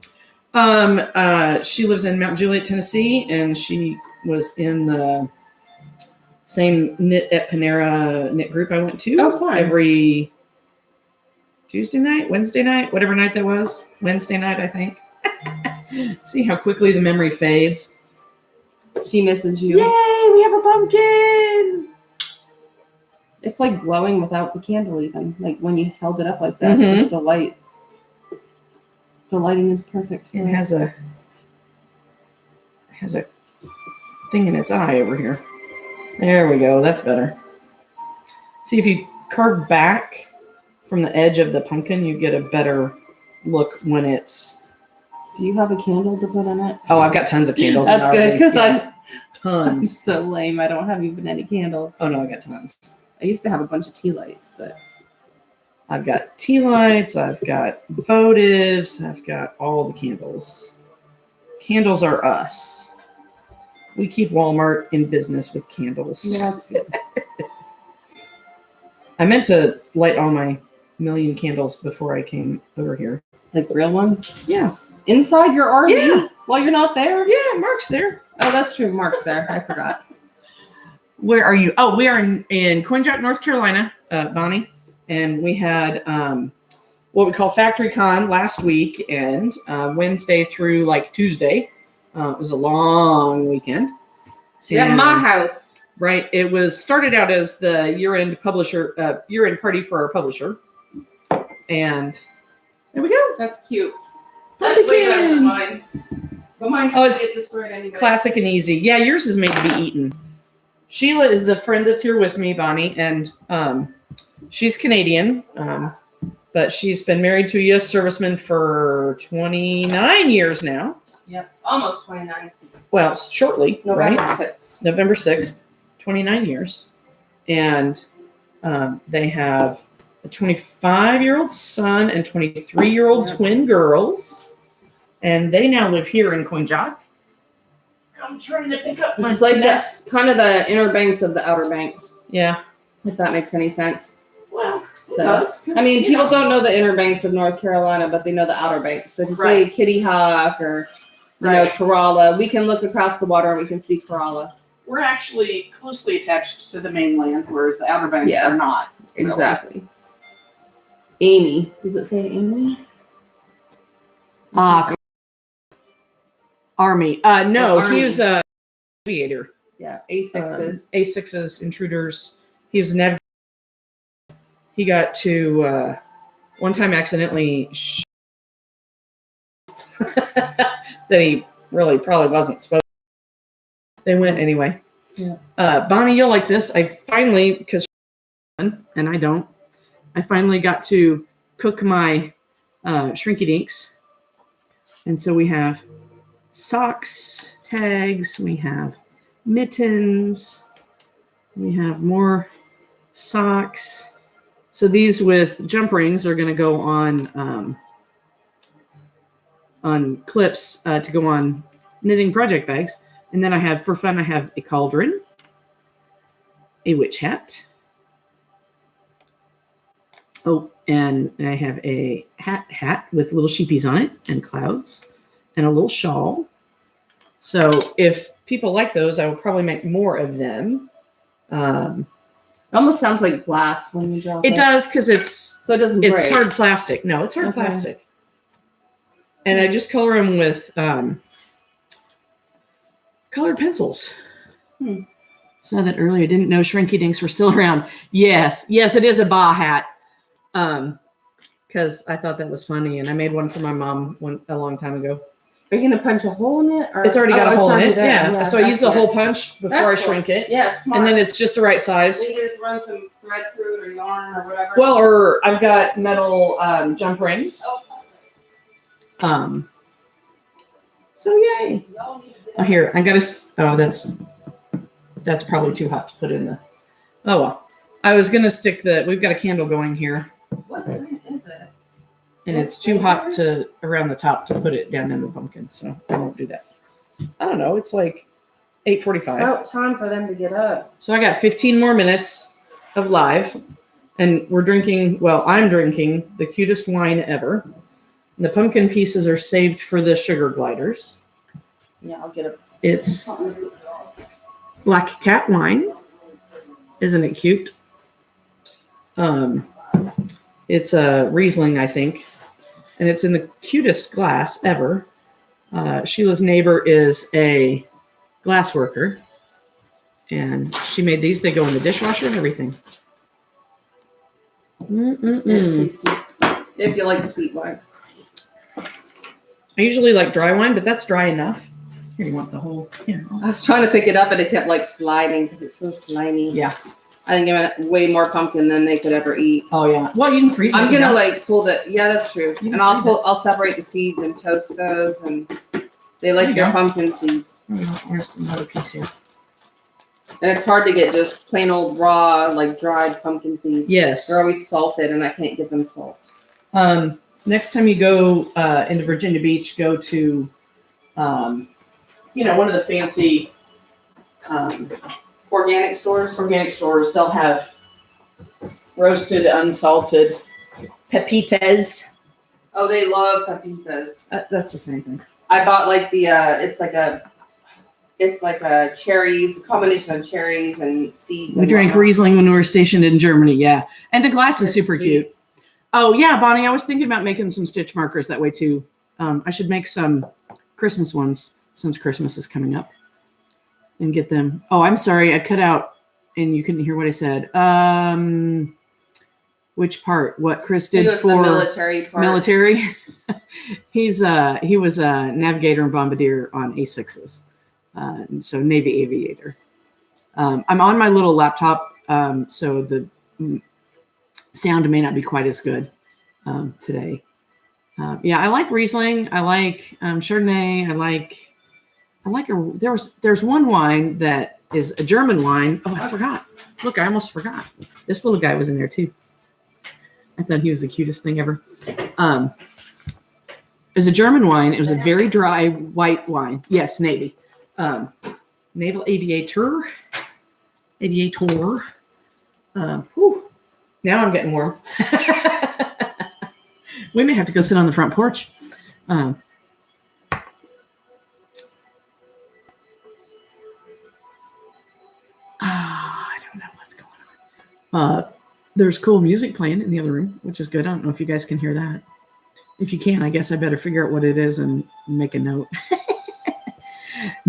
She lives in Mount Juliet, Tennessee, and she was in the same Knit at Panera knit group I went to. Oh, fun. Tuesday night, Wednesday night, whatever night that was. Wednesday night, I think. See how quickly the memory fades. She misses you. Yay, we have a pumpkin. It's like glowing without the candle even. Like when you held it up like that, Mhm. just the light. The lighting is perfect. It has a thing in its eye over here. There we go. That's better. See, if you carve back from the edge of the pumpkin, you get a better look when it's... Do you have a candle to put in it? Oh, I've got tons of candles. That's good because Yeah, I'm tons. so lame. I don't have even any candles. Oh, no, I got tons. I used to have a bunch of tea lights, but I've got tea lights. I've got votives. I've got all the candles. Candles are us. We keep Walmart in business with candles. yeah, that's good. I meant to light all my million candles before I came over here. Like real ones? Yeah. Inside your RV? Yeah. While you're not there? Yeah, Mark's there. Oh, that's true. Mark's there. I forgot. Where are you? Oh, we are in Coinjock, North Carolina, Bonnie. And we had what we call Factory Con last week, and Wednesday through like Tuesday. It was a long weekend. She's at my house. Right. It was started out as the year-end party for our publisher. And there we go. That's cute. That's way better than mine. But mine's Oh, gonna it's get destroyed anyway. classic and easy. Yeah, yours is made to be eaten. Sheila is the friend that's here with me, Bonnie, and she's Canadian, but she's been married to a U.S. serviceman for 29 years now. Yep, almost 29. Well, shortly, November right? 6th. November 6th, 29 years. And they have a 25-year-old son and 23-year-old twin girls. And they now live here in Coinjock. I'm trying to pick up my It's like mess. that's kind of the inner banks of the outer banks, Yeah. if that makes any sense. Well, it So, does, 'cause, I mean, you people know. don't know the inner banks of North Carolina, but they know the outer banks. So if you say Right. Kitty Hawk or, you know, Kerala, we can look across the water and we can see Kerala. We're actually closely attached to the mainland, whereas the Outer Banks Yeah. are not. Really. Exactly. Amy. Does it say Amy? Army. No, Army. he was a aviator. Yeah, A6s. A6s, intruders. He was an navigator. He got to one time accidentally that he really probably wasn't supposed to. They went anyway. Yeah. Bonnie, you'll like this. I finally, because and I don't, I finally got to cook my shrinky dinks. And so we have socks, tags, we have mittens, we have more socks. So these with jump rings are going to go on clips to go on knitting project bags. And then I have, for fun, I have a cauldron, a witch hat. Oh, and I have a hat with little sheepies on it and clouds and a little shawl. So if people like those, I will probably make more of them. It almost sounds like glass when you drop it. It does, because it's So it doesn't break. hard plastic. No, it's hard Okay. plastic. And I just color them with colored pencils. So that earlier I didn't know Shrinky Dinks were still around. Yes, it is a ba hat. Because I thought that was funny, and I made one for my mom a long time ago. Are you going to punch a hole in it? Or? It's already got a hole in it. there. Yeah. So I use the that's hole good. punch before That's I cool. shrink it. Yeah, smart. And then it's just the right size. Then you just run some thread through it or yarn or whatever. Well, or I've got metal jump rings. Oh, So yay. Oh, here, I gotta, that's probably too hot to put in the, oh well. I was gonna stick we've got a candle going here, what time is it? and it's too hot to, around the top to put it down in the pumpkin, so I won't do that. I don't know, it's like 8:45. About time for them to get up. So I got 15 more minutes of live, and I'm drinking the cutest wine ever. And the pumpkin pieces are saved for the sugar gliders. Yeah, I'll get it. It's Black Cat wine. Isn't it cute? It's a Riesling, I think, and it's in the cutest glass ever. Sheila's neighbor is a glass worker, and she made these. They go in the dishwasher and everything. It's tasty. If you like sweet wine. I usually like dry wine, but that's dry enough. Here, you want the whole, I was trying to pick it up and it kept like sliding because it's so slimy. Yeah. I think I went way more pumpkin than they could ever eat. Oh yeah. Well, you can freeze it. I'm gonna like pull the. Yeah, that's true. You And can freeze I'll separate the seeds and toast those, and they like their pumpkin seeds. Here's another piece here. And it's hard to get just plain old raw, like dried pumpkin seeds. Yes. They're always salted, and I can't give them salt. Next time you go into Virginia Beach, go to, one of the fancy Organic stores. They'll have roasted, unsalted pepitas. Oh, they love pepitas. That's the same thing. I bought like the. It's like a cherries, a combination of cherries and seeds. We drank Riesling when we were stationed in Germany, yeah. And the glass is It's super sweet. cute. Oh, yeah, Bonnie, I was thinking about making some stitch markers that way, too. I should make some Christmas ones since Christmas is coming up and get them. Oh, I'm sorry. I cut out and you couldn't hear what I said. Which part? What Chris did for the military part. Military? He was a navigator and bombardier on A6s. And so Navy aviator. I'm on my little laptop, so the sound may not be quite as good today. Yeah, I like Riesling. I like Chardonnay. There's one wine that is a German wine. Oh, I forgot. Look, I almost forgot. This little guy was in there too. I thought he was the cutest thing ever. It was a German wine. It was a very dry white wine. Yes, Navy. Naval Aviator. Now I'm getting warm. We may have to go sit on the front porch. I don't know what's going on. There's cool music playing in the other room, which is good. I don't know if you guys can hear that. If you can, I guess I better figure out what it is and make a note.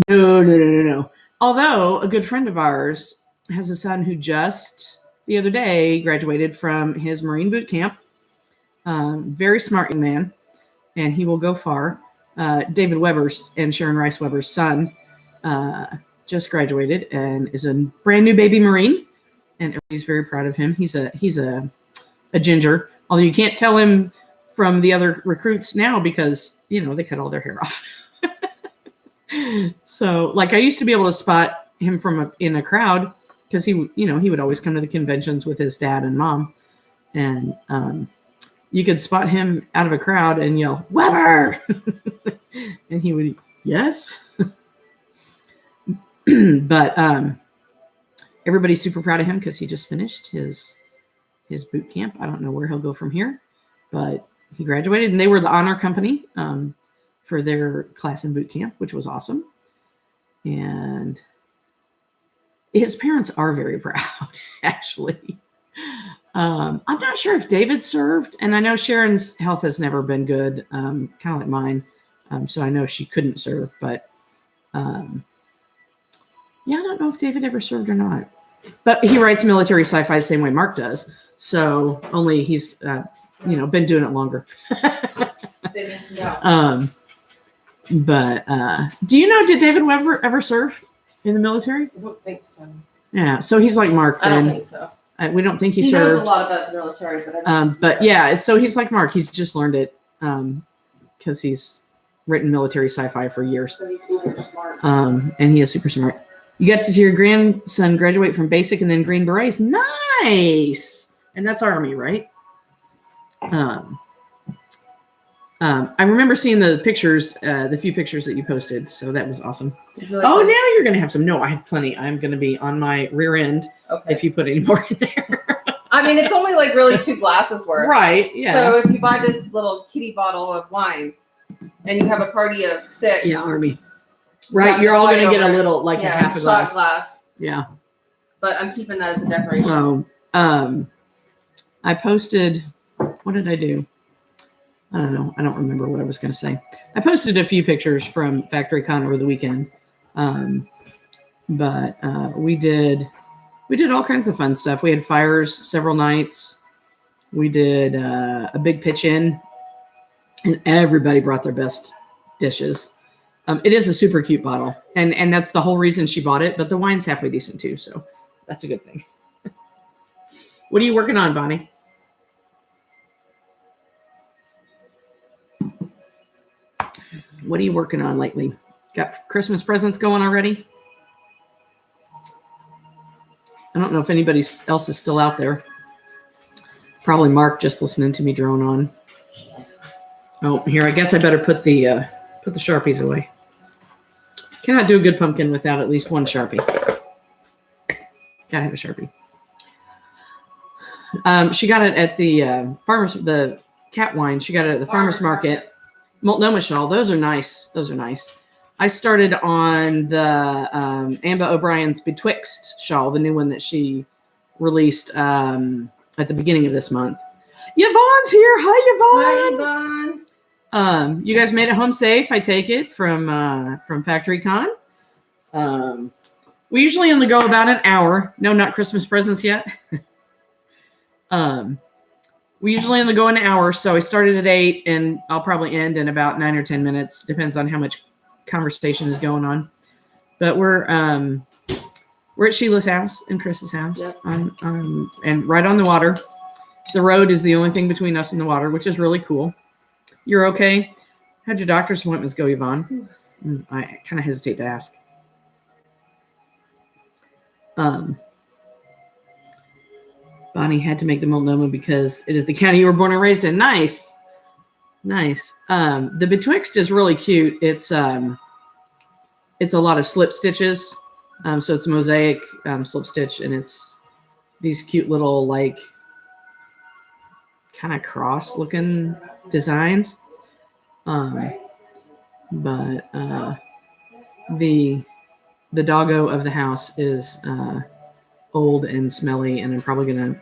No. Although a good friend of ours has a son who just the other day graduated from his Marine boot camp. Very smart young man, and he will go far. David Weber's and Sharon Rice Weber's son just graduated and is a brand new baby Marine, and everybody's very proud of him. He's a ginger, although you can't tell him from the other recruits now because they cut all their hair off. So, like, I used to be able to spot him in a crowd because he would always come to the conventions with his dad and mom, and you could spot him out of a crowd and yell Weber, and he would yes. But everybody's super proud of him because he just finished his boot camp. I don't know where he'll go from here, but he graduated, and they were the honor company for their class in boot camp, which was awesome. And his parents are very proud, actually. I'm not sure if David served, and I know Sharon's health has never been good, kind of like mine. So I know she couldn't serve, but yeah, I don't know if David ever served or not. But he writes military sci-fi the same way Mark does. So only he's, been doing it longer. But do you know, did David Weber ever serve in the military? I don't think so. Yeah, so he's like Mark. I don't think so. We don't think he He served. knows a lot about the military, but I don't think but so. yeah, so he's like Mark. He's just learned it because he's written military sci-fi for years. Pretty cool or smart. And he is super smart. You got to see your grandson graduate from basic and then Green Berets. Nice. And that's Army, right? I remember seeing the pictures, the few pictures that you posted. So that was awesome. Really Oh, cool. now you're going to have some. No, I have plenty. I'm going to be on my rear end Okay. if you put any more in there. I mean, it's only like really 2 glasses worth. Right. Yeah. So if you buy this little kitty bottle of wine and you have a party of 6. Yeah, Army. Right. have You're to all going fight to get a over it. little, like a half a shot glass. Yeah. But I'm keeping that as a decoration. So I posted What did I do? I don't know. I don't remember what I was going to say. I posted a few pictures from Factory Con over the weekend. But we did all kinds of fun stuff. We had fires several nights. We did a big pitch in, and everybody brought their best dishes. It is a super cute bottle, and that's the whole reason she bought it. But the wine's halfway decent too, so that's a good thing. What are you working on, Bonnie? What are you working on lately? Got Christmas presents going already? I don't know if anybody else is still out there. Probably Mark just listening to me drone on. Oh, here, I guess I better put the Sharpies away. Cannot do a good pumpkin without at least one Sharpie. Gotta have a Sharpie. She got it at the cat wine. She got it at the farmer's market. Multnomah shawl. Those are nice. I started on the Amba O'Brien's Betwixt shawl, the new one that she released at the beginning of this month. Yvonne's here. Hi, Yvonne. Hi, Yvonne. You guys made it home safe, I take it, from Factory Con. We usually only go about an hour. No, not Christmas presents yet. We usually only go an hour, so I started at 8, and I'll probably end in about 9 or 10 minutes. Depends on how much conversation is going on. But we're at Sheila's house and Chris's house. Yep. And right on the water. The road is the only thing between us and the water, which is really cool. You're okay? How'd your doctor's appointments go, Yvonne? I kind of hesitate to ask. Bonnie had to make the Multnomah because it is the county you were born and raised in. Nice. The Betwixt is really cute. It's a lot of slip stitches. So it's mosaic slip stitch, and it's these cute little like kind of cross looking designs. But the doggo of the house is old and smelly, and I'm probably gonna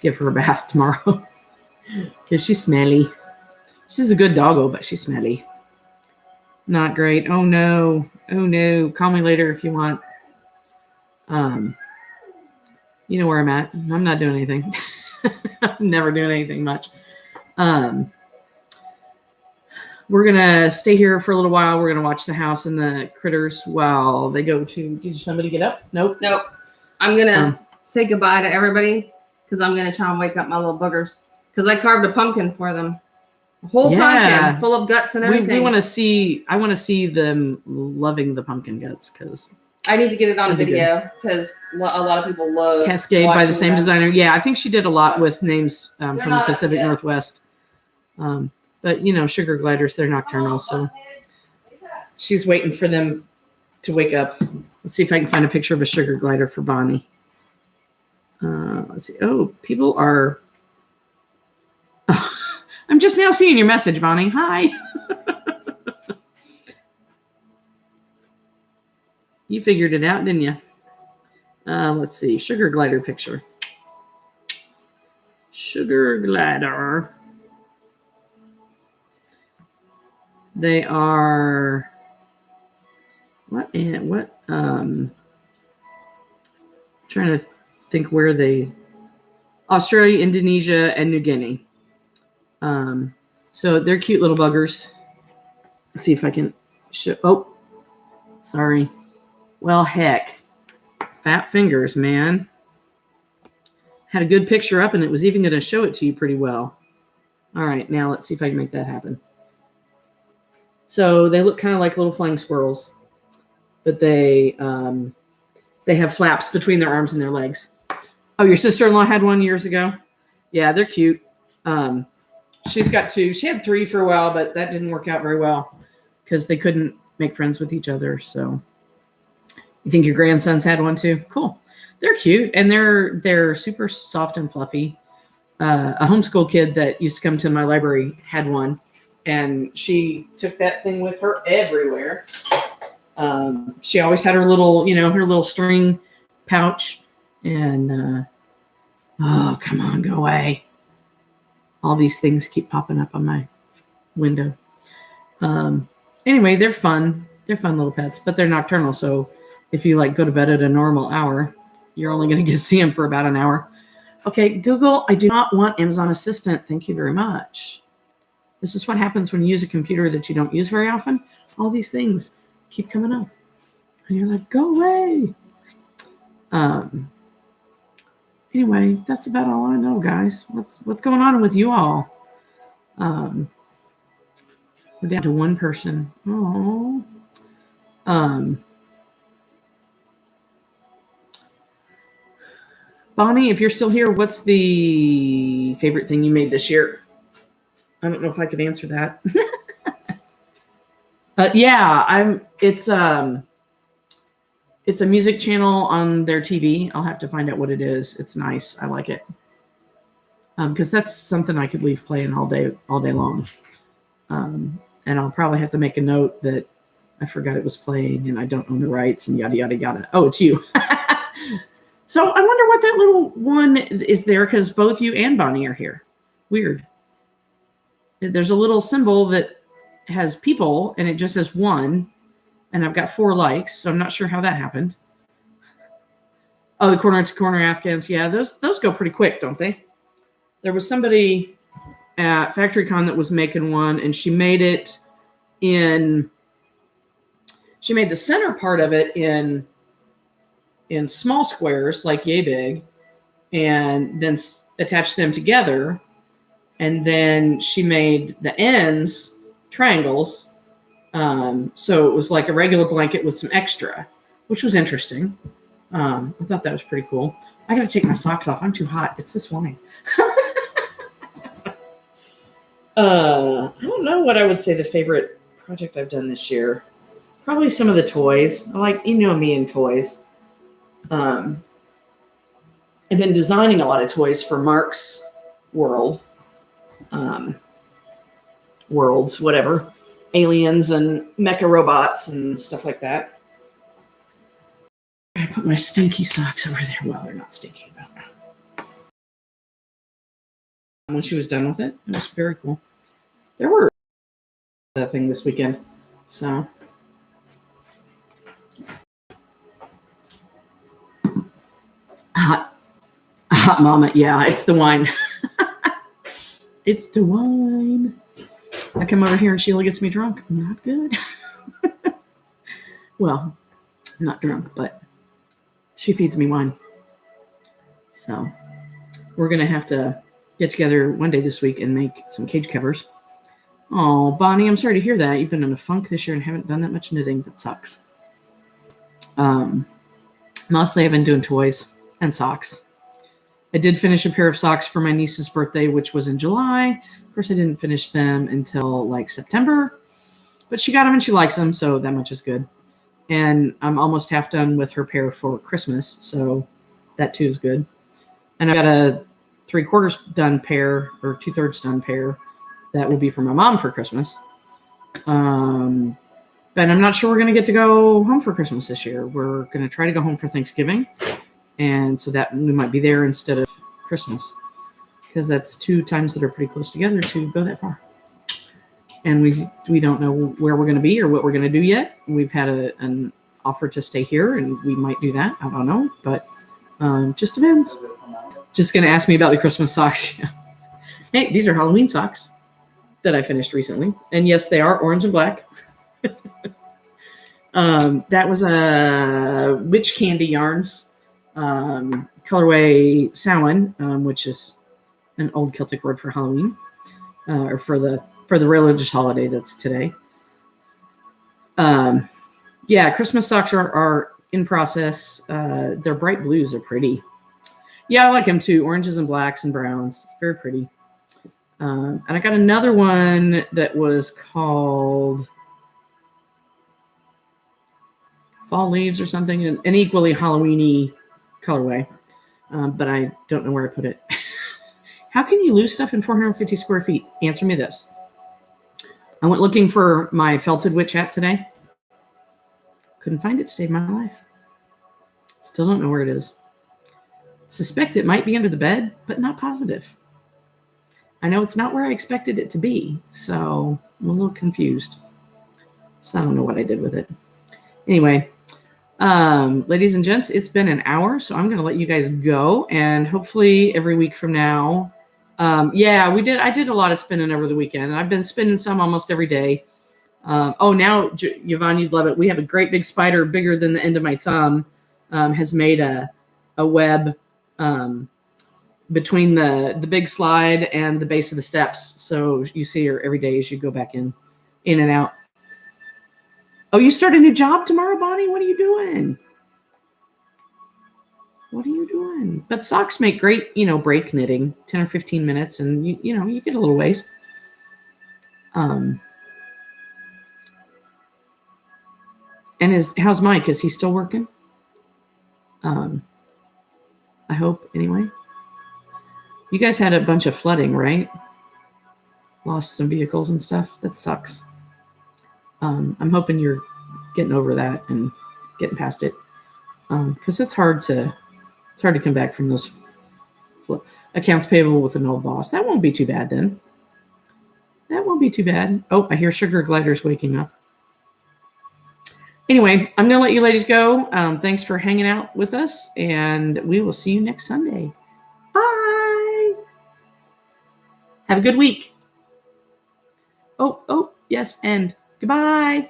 give her a bath tomorrow because she's smelly. She's a good doggo, but she's smelly. Not great. Oh no. Call me later if you want. You know where I'm at. I'm not doing anything. I'm never doing anything much. We're gonna stay here for a little while. We're gonna watch the house and the critters while they go to. Did somebody get up? Nope. I'm gonna say goodbye to everybody because I'm gonna try and wake up my little boogers because I carved a pumpkin for them. A whole pumpkin full of guts and everything. I want to see them loving the pumpkin guts because I need to get it on video because a lot of people love Cascade by the same designer. Yeah, I think she did a lot with names from the Pacific Northwest. But you know, sugar gliders, they're nocturnal, so she's waiting for them to wake up. Let's see if I can find a picture of a sugar glider for Bonnie. Let's see. Oh, people are. I'm just now seeing your message, Bonnie. Hi. You figured it out, didn't you? Let's see. Sugar glider picture. Sugar glider. They are. What? Trying to think where they. Australia, Indonesia, and New Guinea. So they're cute little buggers. Let's see if I can show. Oh, sorry. Well, heck. Fat fingers, man. Had a good picture up, and it was even going to show it to you pretty well. All right, now let's see if I can make that happen. So they look kind of like little flying squirrels, but they have flaps between their arms and their legs. Oh, your sister-in-law had one years ago? Yeah, they're cute. She's got two. She had three for a while, but that didn't work out very well because they couldn't make friends with each other. So you think your grandsons had one too? Cool. They're cute, and they're super soft and fluffy. A homeschool kid that used to come to my library had one, and she took that thing with her everywhere. She always had her little string pouch, and oh, come on, go away. All these things keep popping up on my window. Anyway, they're fun. They're fun little pets, but they're nocturnal. So if you like go to bed at a normal hour, you're only going to get to see them for about an hour. Okay, Google, I do not want Amazon Assistant. Thank you very much. This is what happens when you use a computer that you don't use very often. All these things keep coming up. And you're like, go away. Anyway, that's about all I know, guys. What's going on with you all? We're down to one person. Oh. Bonnie, if you're still here, what's the favorite thing you made this year? I don't know if I could answer that. Yeah, it's a music channel on their TV. I'll have to find out what it is. It's nice. I like it. Because that's something I could leave playing all day long. And I'll probably have to make a note that I forgot it was playing and I don't own the rights and yada, yada, yada. Oh, it's you. So I wonder what that little one is there, because both you and Bonnie are here. Weird. There's a little symbol that has people and it just says 1. And I've got 4 likes, so I'm not sure how that happened. Oh, the corner to corner Afghans. Yeah, those go pretty quick, don't they? There was somebody at FactoryCon that was making one, and she made it in. She made the center part of it in small squares, like yay big, and then attached them together. And then she made the ends triangles. So it was like a regular blanket with some extra, which was interesting. I thought that was pretty cool. I got to take my socks off. I'm too hot. It's this wine. I don't know what I would say the favorite project I've done this year. Probably some of the toys. I like, me and toys. I've been designing a lot of toys for Mark's World. Worlds, whatever. Aliens and mecha robots and stuff like that. I put my stinky socks over there. Well, they're not stinky, but when she was done with it, it was very cool. There were that thing this weekend, so hot mama. Yeah, it's the wine. It's the wine. I come over here and Sheila gets me drunk. Not good. Well, not drunk, but she feeds me wine. So we're going to have to get together one day this week and make some cage covers. Oh, Bonnie, I'm sorry to hear that. You've been in a funk this year and haven't done that much knitting. That sucks. Mostly I've been doing toys and socks. I did finish a pair of socks for my niece's birthday, which was in July. Of course, I didn't finish them until like September, but she got them and she likes them, so that much is good. And I'm almost half done with her pair for Christmas, so that too is good. And I got a 3/4 done pair or 2/3 done pair that will be for my mom for Christmas. But I'm not sure we're going to get to go home for Christmas this year. We're going to try to go home for Thanksgiving, and so that we might be there instead of Christmas, because that's 2 times that are pretty close together to go that far. And we don't know where we're going to be or what we're going to do yet. We've had an offer to stay here, and we might do that. I don't know, but just depends. Just going to ask me about the Christmas socks. Hey, these are Halloween socks that I finished recently, and yes, they are orange and black. That was a Witch Candy Yarns colorway Samhain, which is an old Celtic word for Halloween, or for the religious holiday that's today. Yeah, Christmas socks are in process. Their bright blues are pretty. Yeah, I like them too. Oranges and blacks and browns. It's very pretty. And I got another one that was called Fall Leaves or something, an equally Halloween-y colorway. But I don't know where I put it. How can you lose stuff in 450 square feet? Answer me this. I went looking for my felted witch hat today. Couldn't find it to save my life. Still don't know where it is. Suspect it might be under the bed, but not positive. I know it's not where I expected it to be, so I'm a little confused. So I don't know what I did with it. Anyway, ladies and gents, it's been an hour, so I'm going to let you guys go, and hopefully every week from now, yeah, I did a lot of spinning over the weekend, and I've been spinning some almost every day. Oh, now, Yvonne, you'd love it. We have a great big spider, bigger than the end of my thumb, has made a web between the big slide and the base of the steps. So you see her every day as you go back in and out. Oh, you start a new job tomorrow, Bonnie? What are you doing? What are you doing? But socks make great, break knitting, 10 or 15 minutes, and you get a little ways. And how's Mike? Is he still working? I hope, anyway. You guys had a bunch of flooding, right? Lost some vehicles and stuff. That sucks. I'm hoping you're getting over that and getting past it, because it's hard to come back from those accounts payable with an old boss. That won't be too bad then. That won't be too bad. Oh, I hear Sugar Glider's waking up. Anyway, I'm going to let you ladies go. Thanks for hanging out with us, and we will see you next Sunday. Bye. Have a good week. Oh, yes, and goodbye.